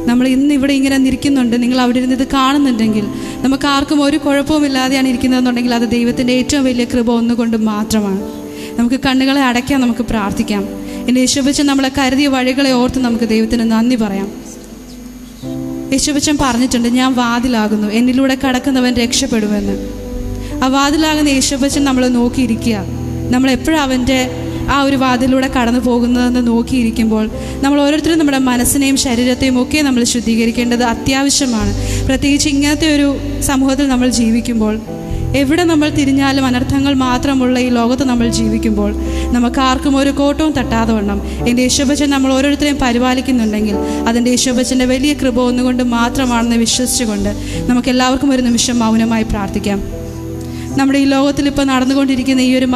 നമ്മൾ ഇന്ന് ഇവിടെ ഇങ്ങനെ ഇരിക്കുന്നുണ്ട്, നിങ്ങൾ അവിടെ ഇരുന്ന് ഇത് കാണുന്നുണ്ടെങ്കിൽ നമുക്ക് ആർക്കും ഒരു കുഴപ്പവുമില്ലാതെയാണ് ഇരിക്കുന്നതെന്നുണ്ടെങ്കിൽ അത് ദൈവത്തിൻ്റെ ഏറ്റവും വലിയ കൃപ ഒന്നുകൊണ്ട് മാത്രമാണ്. നമുക്ക് കണ്ണുകളെ അടയ്ക്കാൻ, നമുക്ക് പ്രാർത്ഥിക്കാം. എൻ്റെ യേശുപ്പച്ചൻ നമ്മളെ കരുതിയ വഴികളെ ഓർത്ത് നമുക്ക് ദൈവത്തിന് നന്ദി പറയാം. യേശുപ്പച്ചൻ പറഞ്ഞിട്ടുണ്ട്, ഞാൻ വാതിലാകുന്നു, എന്നിലൂടെ കടക്കുന്നവൻ രക്ഷപ്പെടുമെന്ന്. ആ വാതിലാകുന്ന യേശുപ്പച്ചൻ നമ്മൾ നോക്കിയിരിക്കുക. നമ്മൾ എപ്പോഴും അവൻ്റെ ആ ഒരു വാതിലൂടെ കടന്നു പോകുന്നതെന്ന് നോക്കിയിരിക്കുമ്പോൾ നമ്മൾ ഓരോരുത്തരും നമ്മുടെ മനസ്സിനെയും ശരീരത്തെയും ഒക്കെ നമ്മൾ ശുദ്ധീകരിക്കേണ്ടത് അത്യാവശ്യമാണ്. പ്രത്യേകിച്ച് ഇങ്ങനത്തെ ഒരു സമൂഹത്തിൽ നമ്മൾ ജീവിക്കുമ്പോൾ, എവിടെ നമ്മൾ തിരിഞ്ഞാലും അനർത്ഥങ്ങൾ മാത്രമുള്ള ഈ ലോകത്ത് നമ്മൾ ജീവിക്കുമ്പോൾ നമുക്കാർക്കും ഒരു കോട്ടവും തട്ടാതെ വണ്ണം എൻ്റെ യേശുപ്പച്ചൻ നമ്മൾ ഓരോരുത്തരെയും പരിപാലിക്കുന്നുണ്ടെങ്കിൽ അതിൻ്റെ യേശുപ്പച്ചൻ്റെ വലിയ കൃപ ഒന്നുകൊണ്ട് മാത്രമാണെന്ന് വിശ്വസിച്ചുകൊണ്ട് നമുക്കെല്ലാവർക്കും ഒരു നിമിഷം മൗനമായി പ്രാർത്ഥിക്കാം. നമ്മുടെ ഈ ലോകത്തിൽ ഇപ്പോൾ നടന്നുകൊണ്ടിരിക്കുന്ന ഈ ഒരു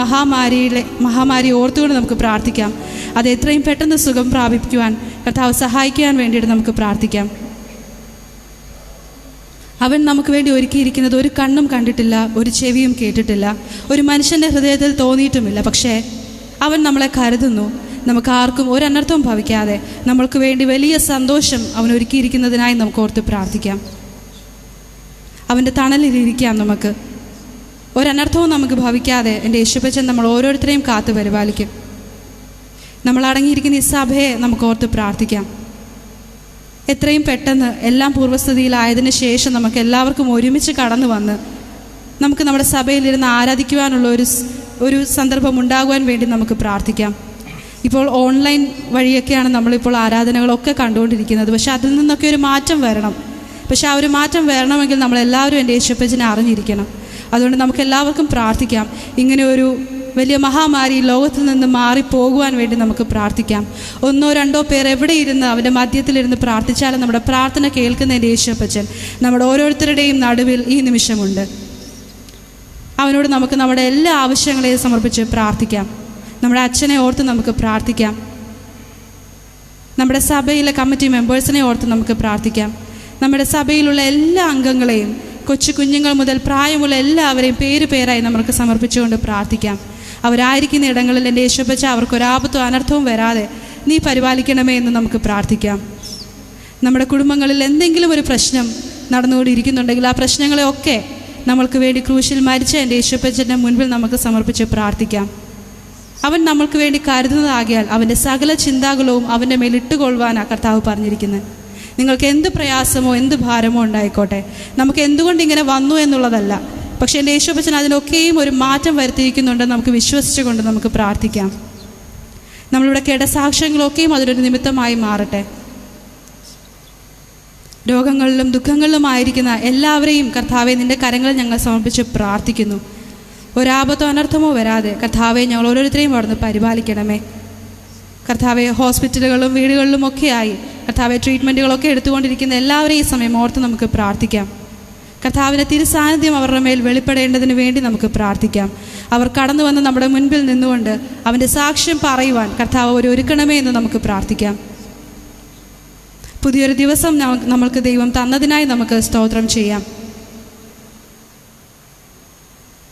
മഹാമാരി ഓർത്തുകൊണ്ട് നമുക്ക് പ്രാർത്ഥിക്കാം. അത് എത്രയും പെട്ടെന്ന് സുഖം പ്രാപിക്കുവാൻ കർത്താവ് സഹായിക്കാൻ വേണ്ടിയിട്ട് നമുക്ക് പ്രാർത്ഥിക്കാം. അവൻ നമുക്ക് വേണ്ടി ഒരുക്കിയിരിക്കുന്നത് ഒരു കണ്ണും കണ്ടിട്ടില്ല, ഒരു ചെവിയും കേട്ടിട്ടില്ല, ഒരു മനുഷ്യൻ്റെ ഹൃദയത്തിൽ തോന്നിയിട്ടുമില്ല. പക്ഷേ അവൻ നമ്മളെ കരുതുന്നു. നമുക്ക് ആർക്കും ഒരു അനർത്ഥവും ഭവിക്കാതെ നമ്മൾക്ക് വേണ്ടി വലിയ സന്തോഷം അവൻ ഒരുക്കിയിരിക്കുന്നതിനായി നമുക്ക് ഓർത്ത് പ്രാർത്ഥിക്കാം. അവൻ്റെ തണലിലിരിക്കാം. നമുക്ക് ഒരനർത്ഥവും നമുക്ക് ഭവിക്കാതെ എൻ്റെ യേശുപ്പച്ചൻ നമ്മൾ ഓരോരുത്തരെയും കാത്തു പരിപാലിക്കും. നമ്മൾ അടങ്ങിയിരിക്കുന്ന ഈ സഭയെ നമുക്ക് ഓർത്ത് പ്രാർത്ഥിക്കാം. എത്രയും പെട്ടെന്ന് എല്ലാം പൂർവ്വസ്ഥിതിയിലായതിനു ശേഷം നമുക്ക് എല്ലാവർക്കും ഒരുമിച്ച് കടന്നു വന്ന് നമുക്ക് നമ്മുടെ സഭയിലിരുന്ന് ആരാധിക്കുവാനുള്ള ഒരു സന്ദർഭം ഉണ്ടാകുവാൻ വേണ്ടി നമുക്ക് പ്രാർത്ഥിക്കാം. ഇപ്പോൾ ഓൺലൈൻ വഴിയൊക്കെയാണ് നമ്മളിപ്പോൾ ആരാധനകളൊക്കെ കണ്ടുകൊണ്ടിരിക്കുന്നത്. പക്ഷെ അതിൽ നിന്നൊക്കെ ഒരു മാറ്റം വരണം. പക്ഷെ ആ ഒരു മാറ്റം വരണമെങ്കിൽ നമ്മളെല്ലാവരും എൻ്റെ യേശുപ്പച്ചനെ അറിഞ്ഞിരിക്കണം. അതുകൊണ്ട് നമുക്ക് എല്ലാവർക്കും പ്രാർത്ഥിക്കാം. ഇങ്ങനെ ഒരു വലിയ മഹാമാരി ലോകത്തിൽ നിന്ന് മാറിപ്പോകുവാൻ വേണ്ടി നമുക്ക് പ്രാർത്ഥിക്കാം. 1-2 പേർ എവിടെ ഇരുന്ന് അവൻ്റെ മധ്യത്തിലിരുന്ന് പ്രാർത്ഥിച്ചാലും നമ്മുടെ പ്രാർത്ഥന കേൾക്കുന്ന എൻ്റെ യേശുപ്പച്ചൻ നമ്മുടെ ഓരോരുത്തരുടെയും നടുവിൽ ഈ നിമിഷമുണ്ട്. അവനോട് നമുക്ക് നമ്മുടെ എല്ലാ ആവശ്യങ്ങളെയും സമർപ്പിച്ച് പ്രാർത്ഥിക്കാം. നമ്മുടെ അച്ഛനെ ഓർത്ത് നമുക്ക് പ്രാർത്ഥിക്കാം. നമ്മുടെ സഭയിലെ കമ്മിറ്റി മെമ്പേഴ്സിനെ ഓർത്ത് നമുക്ക് പ്രാർത്ഥിക്കാം. നമ്മുടെ സഭയിലുള്ള എല്ലാ അംഗങ്ങളെയും, കൊച്ചു കുഞ്ഞുങ്ങൾ മുതൽ പ്രായമുള്ള എല്ലാവരെയും പേരായി നമുക്ക് സമർപ്പിച്ചുകൊണ്ട് പ്രാർത്ഥിക്കാം. അവരായിരിക്കുന്ന ഇടങ്ങളിൽ എൻ്റെ യേശുപ്പച്ച അവർക്കൊരാപത്തോ അനർത്ഥവും വരാതെ നീ പരിപാലിക്കണമേ എന്ന് നമുക്ക് പ്രാർത്ഥിക്കാം. നമ്മുടെ കുടുംബങ്ങളിൽ എന്തെങ്കിലും ഒരു പ്രശ്നം നടന്നുകൊണ്ടിരിക്കുന്നുണ്ടെങ്കിൽ ആ പ്രശ്നങ്ങളെയൊക്കെ നമ്മൾക്ക് വേണ്ടി ക്രൂശിൽ മരിച്ച എൻ്റെ യേശുപ്പച്ചൻ്റെ മുൻപിൽ നമുക്ക് സമർപ്പിച്ച് പ്രാർത്ഥിക്കാം. അവൻ നമ്മൾക്ക് വേണ്ടി കരുതുന്നതാകിയാൽ അവൻ്റെ സകല ചിന്താകുലവും അവൻ്റെ മേലിട്ടുകൊള്ളുവാനാണ് കർത്താവ് പറഞ്ഞിരിക്കുന്നത്. നിങ്ങൾക്ക് എന്ത് പ്രയാസമോ എന്ത് ഭാരമോ ഉണ്ടായിക്കോട്ടെ, നമുക്ക് എന്തുകൊണ്ട് ഇങ്ങനെ വന്നു എന്നുള്ളതല്ല, പക്ഷേ എൻ്റെ യേശുപ്പച്ചൻ അതിനൊക്കെയും ഒരു മാറ്റം വരുത്തിയിരിക്കുന്നുണ്ടെന്ന് നമുക്ക് വിശ്വസിച്ചുകൊണ്ട് നമുക്ക് പ്രാർത്ഥിക്കാം. നമ്മളിവിടെ കേട്ട സാക്ഷ്യങ്ങളൊക്കെയും അതിനൊരു നിമിത്തമായി മാറട്ടെ. രോഗങ്ങളിലും ദുഃഖങ്ങളിലുമായിരിക്കുന്ന എല്ലാവരെയും കർത്താവെ നിൻ്റെ കരങ്ങളിൽ ഞങ്ങൾ സമർപ്പിച്ച് പ്രാർത്ഥിക്കുന്നു. ഒരാപത്തോ അനർത്ഥമോ വരാതെ കർത്താവെ ഞങ്ങൾ ഓരോരുത്തരെയും അവിടുന്ന് പരിപാലിക്കണമേ. കർത്താവെ ഹോസ്പിറ്റലുകളിലും വീടുകളിലും ഒക്കെയായി കർത്താവെ ട്രീറ്റ്മെൻറ്റുകളൊക്കെ എടുത്തുകൊണ്ടിരിക്കുന്ന എല്ലാവരെയും ഈ സമയം ഓർത്ത് നമുക്ക് പ്രാർത്ഥിക്കാം. കർത്താവിൻ്റെ തിരുസാന്നിധ്യം അവരുടെ മേൽ വെളിപ്പെടേണ്ടതിന് വേണ്ടി നമുക്ക് പ്രാർത്ഥിക്കാം. അവർ കടന്നു വന്ന് നമ്മുടെ മുൻപിൽ നിന്നുകൊണ്ട് അവൻ്റെ സാക്ഷ്യം പറയുവാൻ കർത്താവ് ഒരുക്കണമേ എന്ന് നമുക്ക് പ്രാർത്ഥിക്കാം. പുതിയൊരു ദിവസം നമ്മൾക്ക് ദൈവം തന്നതിനായി നമുക്ക് സ്തോത്രം ചെയ്യാം.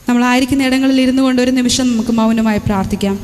നമ്മളായിരിക്കുന്ന ഇടങ്ങളിൽ ഇരുന്നു കൊണ്ട് ഒരു നിമിഷം നമുക്ക് മൗനമായി പ്രാർത്ഥിക്കാം.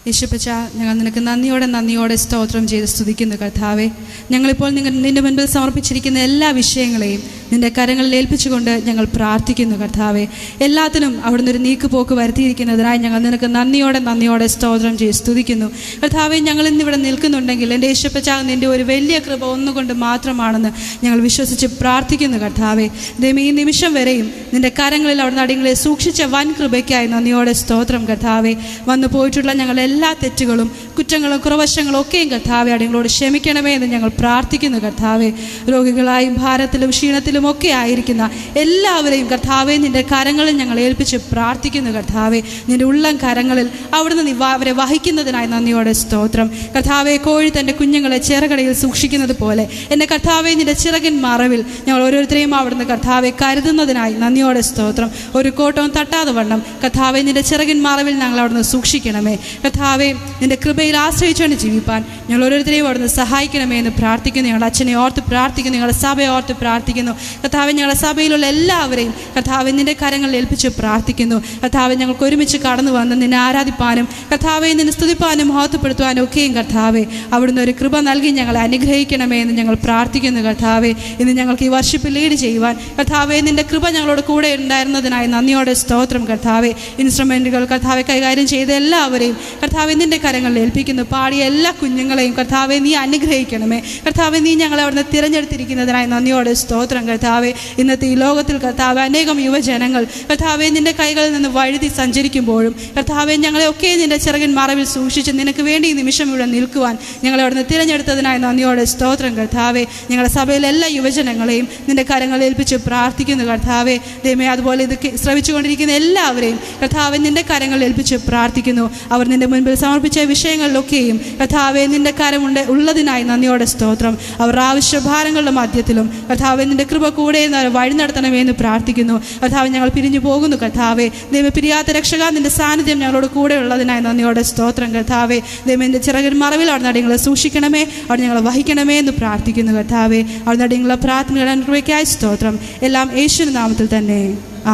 യേശുപ്പച്ച, ഞങ്ങൾ നിനക്ക് നന്ദിയോടെ സ്തോത്രം ചെയ്ത് സ്തുതിക്കുന്നു കർത്താവേ. ഞങ്ങളിപ്പോൾ നിന്റെ മുൻപിൽ സമർപ്പിച്ചിരിക്കുന്ന എല്ലാ വിഷയങ്ങളെയും നിൻ്റെ കരങ്ങളിൽ ഏൽപ്പിച്ചുകൊണ്ട് ഞങ്ങൾ പ്രാർത്ഥിക്കുന്നു കർത്താവെ. എല്ലാത്തിനും അവിടുന്ന് ഒരു നീക്കുപോക്ക് വരുത്തിയിരിക്കുന്നതിനായി ഞങ്ങൾ നിനക്ക് നന്ദിയോടെ സ്തോത്രം ചെയ്ത് സ്തുതിക്കുന്നു കർത്താവെ. ഞങ്ങൾ ഇന്നിവിടെ നിൽക്കുന്നുണ്ടെങ്കിൽ എൻ്റെ യേശുപ്പച്ചാകുന്ന നിൻ്റെ ഒരു വലിയ കൃപ ഒന്നുകൊണ്ട് മാത്രമാണെന്ന് ഞങ്ങൾ വിശ്വസിച്ച് പ്രാർത്ഥിക്കുന്നു കർത്താവെ. ദൈവം ഈ നിമിഷം വരെയും നിൻ്റെ കരങ്ങളിൽ അവിടുന്ന് അടിയങ്ങളെ സൂക്ഷിച്ച വൻ കൃപയ്ക്കായി നന്ദിയോടെ സ്തോത്രം കർത്താവെ. വന്നു പോയിട്ടുള്ള ഞങ്ങളുടെ എല്ലാ തെറ്റുകളും കുറ്റങ്ങളും കുറവശങ്ങളും ഒക്കെയും കർത്താവെ അടിയങ്ങളോട് ക്ഷമിക്കണമേ എന്ന് ഞങ്ങൾ പ്രാർത്ഥിക്കുന്നു കർത്താവെ. രോഗികളായും ഭാരത്തിലും ക്ഷീണത്തിലും ഒക്കെ ആയിരിക്കുന്ന എല്ലാവരെയും കർത്താവെ നിൻ്റെ കരങ്ങളിൽ ഞങ്ങൾ ഏൽപ്പിച്ച് പ്രാർത്ഥിക്കുന്നു കർത്താവെ. നിൻ്റെ ഉള്ളം കരങ്ങളിൽ അവിടുന്ന് നീ അവരെ വഹിക്കുന്നതിനായി നന്ദിയോടെ സ്തോത്രം കർത്താവെ. കോഴി തൻ്റെ കുഞ്ഞുങ്ങളെ ചിറകടയിൽ സൂക്ഷിക്കുന്നത് പോലെ എൻ്റെ കർത്താവെ നിൻ്റെ ചിറകിൻ മറവിൽ ഞങ്ങൾ ഓരോരുത്തരെയും അവിടുന്ന് കർത്താവെ കരുതുന്നതിനായി നന്ദിയോടെ സ്തോത്രം. ഒരു കോട്ടവും തട്ടാതെ വണ്ണം കർത്താവെ നിൻ്റെ ചിറകിൻ മറവിൽ ഞങ്ങൾ അവിടുന്ന് സൂക്ഷിക്കണമേ കർത്താവെ. നിൻ്റെ കൃപയിൽ ആശ്രയിച്ചുകൊണ്ട് ജീവിപ്പാൻ ഞങ്ങൾ ഓരോരുത്തരെയും അവിടുന്ന് സഹായിക്കണമേ എന്ന് പ്രാർത്ഥിക്കുന്നു. ഞങ്ങളുടെ അച്ഛനെ ഓർത്ത് പ്രാർത്ഥിക്കുന്നു, ഞങ്ങളുടെ സഭയെ ഓർത്ത് പ്രാർത്ഥിക്കുന്നു കർത്താവെ. ഞങ്ങളുടെ സഭയിലുള്ള എല്ലാവരെയും കർത്താവെ നിൻ്റെ കരങ്ങളിൽ ഏൽപ്പിച്ച് പ്രാർത്ഥിക്കുന്നു കർത്താവെ. ഞങ്ങൾക്ക് ഒരുമിച്ച് കടന്നു വന്ന് നിന്നെ ആരാധിപ്പാനും കർത്താവെ നിന്നെ സ്തുതിപ്പാനും മഹത്വപ്പെടുത്തുവാനും ഒക്കെയും കർത്താവെ അവിടുന്ന് ഒരു കൃപ നൽകി ഞങ്ങളെ അനുഗ്രഹിക്കണമേ എന്ന് ഞങ്ങൾ പ്രാർത്ഥിക്കുന്നു കർത്താവെ. ഇന്ന് ഞങ്ങൾക്ക് ഈ വർഷിപ്പ് ലീഡ് ചെയ്യുവാൻ കർത്താവെ നിൻ്റെ കൃപ ഞങ്ങളോട് കൂടെ ഉണ്ടായിരുന്നതിനായി നന്ദിയോടെ സ്തോത്രം കർത്താവെ. ഇൻസ്ട്രുമെൻറ്റുകൾ കർത്താവെ കൈകാര്യം ചെയ്ത എല്ലാവരെയും കർത്താവെ നിൻ്റെ കരങ്ങളിൽ ഏൽപ്പിക്കുന്നു. പാടിയ എല്ലാ കുഞ്ഞുങ്ങളെയും കർത്താവെ നീ അനുഗ്രഹിക്കണമേ കർത്താവെ. നീ ഞങ്ങളെ അവിടുന്ന് തിരഞ്ഞെടുത്തിരിക്കുന്നതിനായി നന്ദിയോടെ സ്തോത്രം കർത്താവെ. ഇന്നത്തെ ഈ ലോകത്തിൽ കർത്താവെ അനേകം യുവജനങ്ങൾ കർത്താവെ നിൻ്റെ കൈകളിൽ നിന്ന് വഴുതി സഞ്ചരിക്കുമ്പോഴും കർത്താവെ ഞങ്ങളെ ഒക്കെ നിൻ്റെ ചിറകിൻ മറവിൽ സൂക്ഷിച്ച് നിനക്ക് വേണ്ടി ഈ നിമിഷം ഇവിടെ നിൽക്കുവാൻ ഞങ്ങളെ അവിടുന്ന് തിരഞ്ഞെടുത്തതിനായി നന്ദിയോടെ സ്തോത്രം കർത്താവെ. ഞങ്ങളുടെ സഭയിലെ എല്ലാ യുവജനങ്ങളെയും നിൻ്റെ കരങ്ങളിൽ ഏൽപ്പിച്ച് പ്രാർത്ഥിക്കുന്നു കർത്താവെ. ദൈവമേ അതുപോലെ ഇത് ശ്രവിച്ചുകൊണ്ടിരിക്കുന്ന എല്ലാവരെയും കർത്താവെ നിൻ്റെ കരങ്ങളിൽ ഏൽപ്പിച്ച് പ്രാർത്ഥിക്കുന്നു. അവർ നിൻ്റെ മുൻപിൽ സമർപ്പിച്ച വിഷയങ്ങളിലൊക്കെയും കർത്താവെ നിൻ്റെ കരമുണ്ട് ഉള്ളതിനായി നന്ദിയോടെ സ്തോത്രം. അവർ ആവശ്യഭാരങ്ങളുടെ മധ്യത്തിലും കർത്താവെ നിൻ്റെ കൃപ കൂടെ വഴി നടത്തണമേ എന്ന് പ്രാർത്ഥിക്കുന്നു കർത്താവെ. ഞങ്ങൾ പിരിഞ്ഞു പോകുന്നു കർത്താവെ. ദൈവം പിരിയാത്ത രക്ഷക നിൻ്റെ സാന്നിധ്യം ഞങ്ങളോട് കൂടെ ഉള്ളതിനായി നന്ദിയോടെ സ്തോത്രം കർത്താവെ. ദൈവം എൻ്റെ ചിറകിൻ മറവിൽ അവിടെ നടികളെ സൂക്ഷിക്കണമേ, അവിടെ ഞങ്ങളെ വഹിക്കണമേ എന്ന് പ്രാർത്ഥിക്കുന്നു കർത്താവെ. അവിടെ നടികളെ പ്രാർത്ഥനയുടെ അനുഗ്രഹിക്കായി സ്തോത്രം. എല്ലാം യേശുവിന്റെ നാമത്തിൽ തന്നെ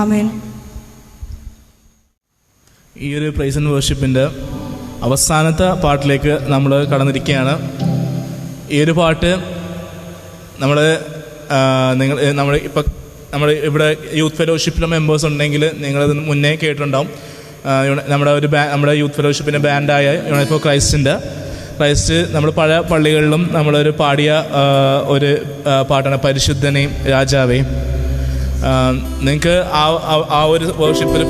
ആമേൻ. ഈ ഒരു പ്രൈസ് ആൻഡ് വർഷിപ്പിൻ്റെ അവസാനത്തെ പാട്ടിലേക്ക് നമ്മൾ കടന്നിരിക്കുകയാണ്. ഈ ഒരു പാട്ട് നമ്മൾ ഇവിടെ യൂത്ത് ഫെലോഷിപ്പിലെ മെമ്പേഴ്സ് ഉണ്ടെങ്കിൽ നിങ്ങളത് മുന്നേ കേട്ടിട്ടുണ്ടാവും. നമ്മുടെ യൂത്ത് ഫെലോഷിപ്പിൻ്റെ ബാൻഡായ യൂണിറ്റ് ഫോർ ക്രൈസ്റ്റ് നമ്മൾ പല പള്ളികളിലും നമ്മളൊരു പാടിയ ഒരു പാട്ടാണ് പരിശുദ്ധനെയും രാജാവേയും. നിങ്ങൾക്ക് ആ ഒരു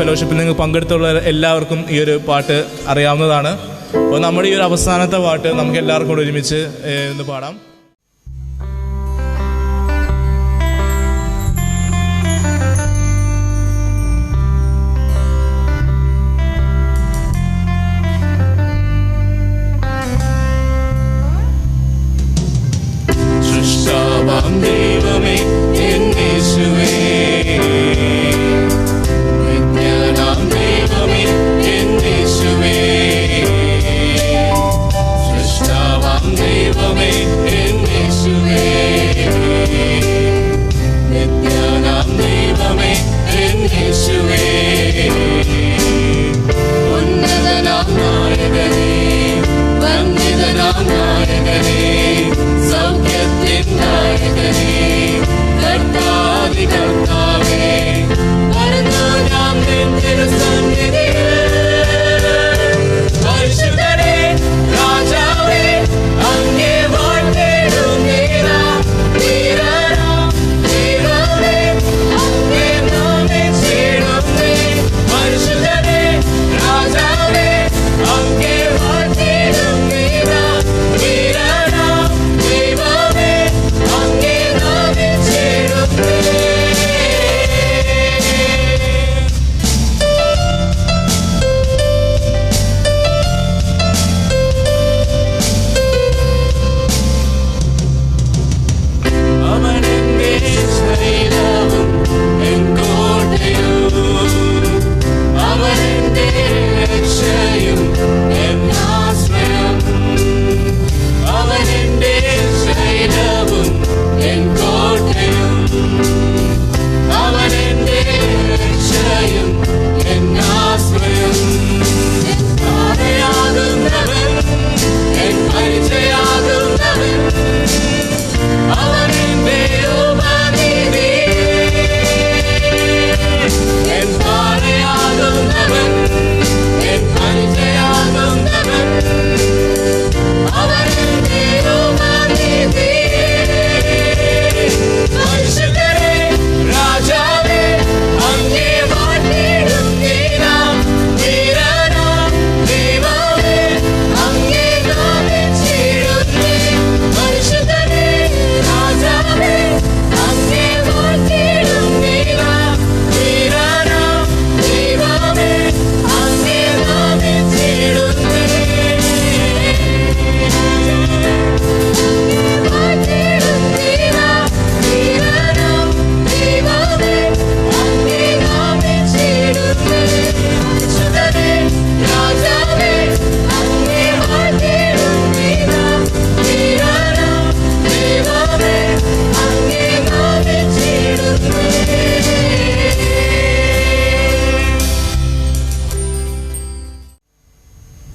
ഫെലോഷിപ്പിൽ നിങ്ങൾക്ക് പങ്കെടുത്തുള്ള എല്ലാവർക്കും ഈ ഒരു പാട്ട് അറിയാവുന്നതാണ്. അപ്പോൾ നമ്മുടെ ഈ ഒരു അവസാനത്തെ പാട്ട് നമുക്ക് എല്ലാവർക്കും കൂടെ ഒരുമിച്ച് ഒന്ന് പാടാം. ദൈവമേ എന്നേശുവേ, വിജ്ഞാനാം ദൈവമേ എന്നേശുവേ, സൃഷ്ടാവാം ദൈവമേ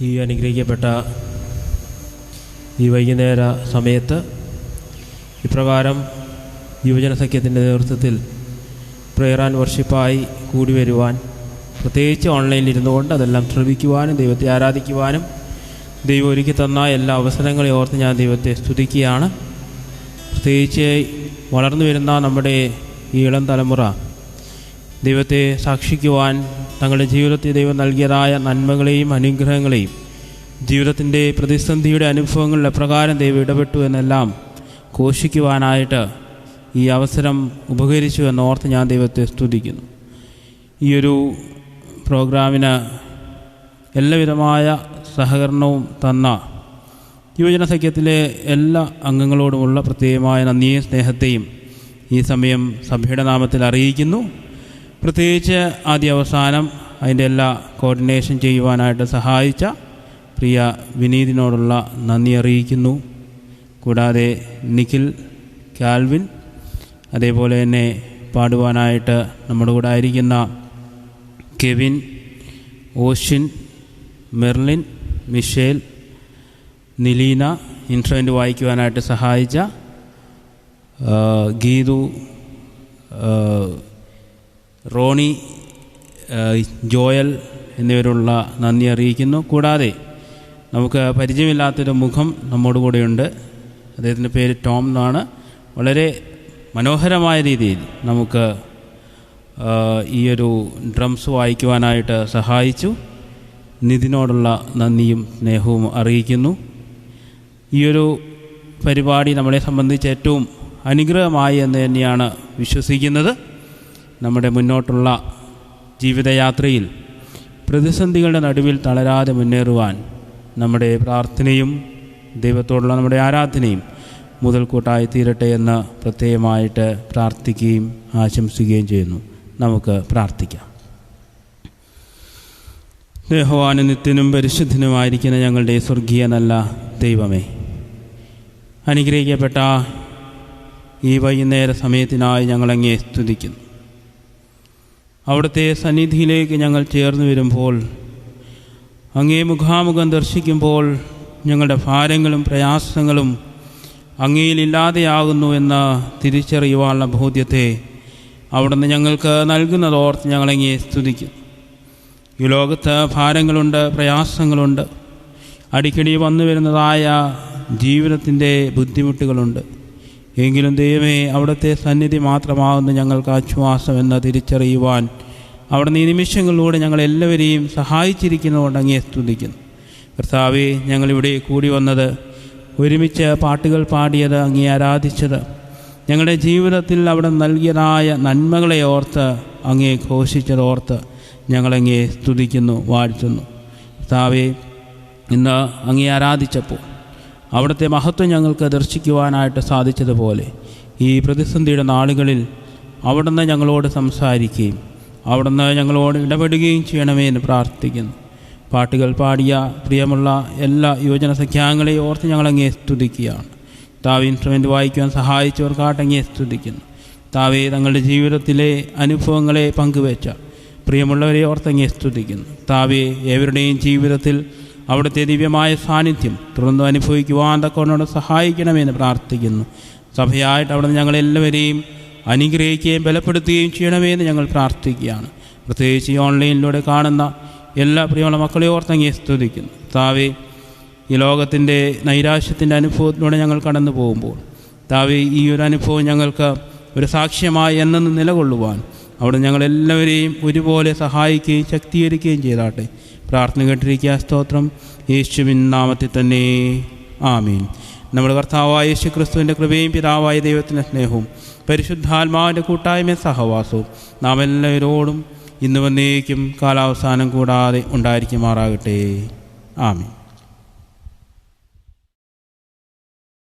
ഈ അനുഗ്രഹിക്കപ്പെട്ട ഈ വൈകുന്നേര സമയത്ത് ഇപ്രകാരം യുവജന സഖ്യത്തിൻ്റെ നേതൃത്വത്തിൽ പ്രെയർ ആൻഡ് വർഷിപ്പായി കൂടി വരുവാൻ, പ്രത്യേകിച്ച് ഓൺലൈനിൽ ഇരുന്നുകൊണ്ട് അതെല്ലാം ശ്രവിക്കുവാനും ദൈവത്തെ ആരാധിക്കുവാനും ദൈവം ഒരുക്കി തന്ന എല്ലാ അവസരങ്ങളെ ഓർത്ത് ഞാൻ ദൈവത്തെ സ്തുതിക്കുകയാണ്. പ്രത്യേകിച്ച് വളർന്നു വരുന്ന നമ്മുടെ ഈ ഇളം തലമുറ ദൈവത്തെ സാക്ഷിക്കുവാൻ, തങ്ങളുടെ ജീവിതത്തിൽ ദൈവം നൽകിയതായ നന്മകളെയും അനുഗ്രഹങ്ങളെയും, ജീവിതത്തിൻ്റെ പ്രതിസന്ധിയുടെ അനുഭവങ്ങളിൽ എപ്രകാരം ദൈവം ഇടപെട്ടു എന്നെല്ലാം ഘോഷിക്കുവാനായിട്ട് ഈ അവസരം ഉപകരിച്ചു എന്നോർത്ത് ഞാൻ ദൈവത്തെ സ്തുതിക്കുന്നു. ഈയൊരു പ്രോഗ്രാമിന് എല്ലാവിധമായ സഹകരണവും തന്ന യുവജന സഖ്യത്തിലെ എല്ലാ അംഗങ്ങളോടുമുള്ള പ്രത്യേകമായ നന്ദിയും സ്നേഹത്തെയും ഈ സമയം സഭയുടെ നാമത്തിൽ അറിയിക്കുന്നു. പ്രത്യേകിച്ച് ആദ്യ അവസാനം അതിൻ്റെ എല്ലാ കോർഡിനേഷൻ ചെയ്യുവാനായിട്ട് സഹായിച്ച പ്രിയ വിനീതിനോടുള്ള നന്ദി അറിയിക്കുന്നു. കൂടാതെ നിഖിൽ, കാൽവിൻ, അതേപോലെ തന്നെ പാടുവാനായിട്ട് നമ്മുടെ കൂടെ ആയിരിക്കുന്ന കെവിൻ, ഓഷിൻ, മെർലിൻ, മിഷേൽ, നിലീന, ഇൻട്രോയിൻ്റ് വായിക്കുവാനായിട്ട് സഹായിച്ച ഗീതു, റോണി, ജോയൽ എന്നിവരുള്ള നന്ദി അറിയിക്കുന്നു. കൂടാതെ നമുക്ക് പരിചയമില്ലാത്തൊരു മുഖം നമ്മോട് കൂടെയുണ്ട്. അദ്ദേഹത്തിൻ്റെ പേര് ടോം എന്നാണ്. വളരെ മനോഹരമായ രീതിയിൽ നമുക്ക് ഈയൊരു ഡ്രംസ് വായിക്കുവാനായിട്ട് സഹായിച്ചു. നിതിനോടുള്ള നന്ദിയും സ്നേഹവും അറിയിക്കുന്നു. ഈയൊരു പരിപാടി നമ്മളെ സംബന്ധിച്ച് ഏറ്റവും അനുഗ്രഹമായി എന്ന് തന്നെയാണ് വിശ്വസിക്കുന്നത്. നമ്മുടെ മുന്നോട്ടുള്ള ജീവിതയാത്രയിൽ പ്രതിസന്ധികളുടെ നടുവിൽ തളരാതെ മുന്നേറുവാൻ നമ്മുടെ പ്രാർത്ഥനയും ദൈവത്തോടുള്ള നമ്മുടെ ആരാധനയും മുതൽക്കൂട്ടായി തീരട്ടെ എന്ന് പ്രത്യേകമായിട്ട് പ്രാർത്ഥിക്കുകയും ആശംസിക്കുകയും ചെയ്യുന്നു. നമുക്ക് പ്രാർത്ഥിക്കാം. യഹോവേ, നിത്യനും പരിശുദ്ധനുമായിരിക്കുന്ന ഞങ്ങളുടെ സ്വർഗീയ നല്ല ദൈവമേ, അനുഗ്രഹിക്കപ്പെട്ട ഈ വൈകുന്നേര സമയത്തിനായി ഞങ്ങളങ്ങേ സ്തുതിക്കുന്നു. അവിടുത്തെ സന്നിധിയിലേക്ക് ഞങ്ങൾ ചേർന്ന് വരുമ്പോൾ, അങ്ങേ മുഖാമുഖം ദർശിക്കുമ്പോൾ ഞങ്ങളുടെ ഭാരങ്ങളും പ്രയാസങ്ങളും അങ്ങയിലില്ലാതെയാകുന്നു എന്ന തിരിച്ചറിയുവാനുള്ള ബോധ്യത്തെ അവിടുന്ന് ഞങ്ങൾക്ക് നൽകുന്നതോർത്ത് ഞങ്ങളങ്ങേ സ്തുതിക്കുന്നു. ഈ ലോകത്ത് ഭാരങ്ങളുണ്ട്, പ്രയാസങ്ങളുണ്ട്, അടിക്കടി വന്നു വരുന്നതായ ജീവിതത്തിൻ്റെ ബുദ്ധിമുട്ടുകളുണ്ട്. എങ്കിലും ദൈവമേ, അവിടുത്തെ സന്നിധി മാത്രമാകുന്നു ഞങ്ങൾക്ക് ആശ്വാസം എന്ന് തിരിച്ചറിയുവാൻ അവിടുന്ന് ഈ നിമിഷങ്ങളിലൂടെ ഞങ്ങളെല്ലാവരെയും സഹായിച്ചിരിക്കുന്നതുകൊണ്ട് അങ്ങേ സ്തുതിക്കുന്നു. കർത്താവേ, ഞങ്ങളിവിടെ കൂടി വന്നത്, ഒരുമിച്ച് പാട്ടുകൾ പാടിയത്, അങ്ങേ ആരാധിച്ചത്, ഞങ്ങളുടെ ജീവിതത്തിൽ അവിടെ നൽകിയതായ നന്മകളെ ഓർത്ത് അങ്ങേ ഘോഷിച്ചതോർത്ത് ഞങ്ങളങ്ങേ സ്തുതിക്കുന്നു, വാഴ്ത്തുന്നു. കർത്താവേ, ഇന്ന് അങ്ങേ ആരാധിച്ചപ്പോൾ അവിടുത്തെ മഹത്വം ഞങ്ങൾക്ക് ദർശിക്കുവാനായിട്ട് സാധിച്ചതുപോലെ ഈ പ്രതിസന്ധിയുടെ നാളുകളിൽ അവിടുന്ന് ഞങ്ങളോട് സംസാരിക്കുകയും അവിടുന്ന് ഞങ്ങളോട് ഇടപെടുകയും ചെയ്യണമേ എന്ന് പ്രാർത്ഥിക്കുന്നു. പാട്ടുകൾ പാടിയ പ്രിയമുള്ള എല്ലാ യുവജന സഖ്യാംഗങ്ങളെയും ഓർത്ത് ഞങ്ങളങ്ങേ സ്തുതിക്കുകയാണ്. താവേ, ഇൻസ്ട്രുമെൻ്റ് വായിക്കുവാൻ സഹായിച്ചവർക്കാട്ടങ്ങേ സ്തുതിക്കുന്നു. താവേ, തങ്ങളുടെ ജീവിതത്തിലെ അനുഭവങ്ങളെ പങ്കുവെച്ച പ്രിയമുള്ളവരെ ഓർത്തങ്ങേ സ്തുതിക്കുന്നു. താവേ, ഏവരുടെയും ജീവിതത്തിൽ അവിടുത്തെ ദിവ്യമായ സാന്നിധ്യം തുറന്നു അനുഭവിക്കുവാൻ തക്കവണ്ണോട് സഹായിക്കണമെന്ന് പ്രാർത്ഥിക്കുന്നു. സഭയായിട്ട് അവിടുന്ന് ഞങ്ങളെല്ലാവരെയും അനുഗ്രഹിക്കുകയും ബലപ്പെടുത്തുകയും ചെയ്യണമെന്ന് ഞങ്ങൾ പ്രാർത്ഥിക്കുകയാണ്. പ്രത്യേകിച്ച് ഈ ഓൺലൈനിലൂടെ കാണുന്ന എല്ലാ പ്രിയമുള്ള മക്കളെ ഓർത്തങ്ങേ സ്തുതിക്കുന്നു. താവേ, ഈ ലോകത്തിൻ്റെ നൈരാശ്യത്തിൻ്റെ അനുഭവത്തിലൂടെ ഞങ്ങൾ കടന്നു പോകുമ്പോൾ താവേ, ഈ ഒരു അനുഭവം ഞങ്ങൾക്ക് ഒരു സാക്ഷ്യമായി എന്നെന്ന് നിലകൊള്ളുവാൻ അവിടെ ഞങ്ങളെല്ലാവരെയും ഒരുപോലെ സഹായിക്കുകയും ശക്തീകരിക്കുകയും ചെയ്താട്ടെ. പ്രാർത്ഥന കേട്ടിരിക്കുക. സ്തോത്രം. യേശുവിൻ നാമത്തിൽ തന്നെ, ആമീൻ. നമ്മുടെ കർത്താവായ യേശു ക്രിസ്തുവിൻ്റെ കൃപയും പിതാവായ ദൈവത്തിൻ്റെ സ്നേഹവും പരിശുദ്ധാത്മാവിൻ്റെ കൂട്ടായ്മയും സഹവാസവും നാം എല്ലാവരോടും ഇന്ന് വന്നേക്കും കാലാവസാനം കൂടാതെ ഉണ്ടായിരിക്കുമാറാകട്ടെ. ആമീൻ.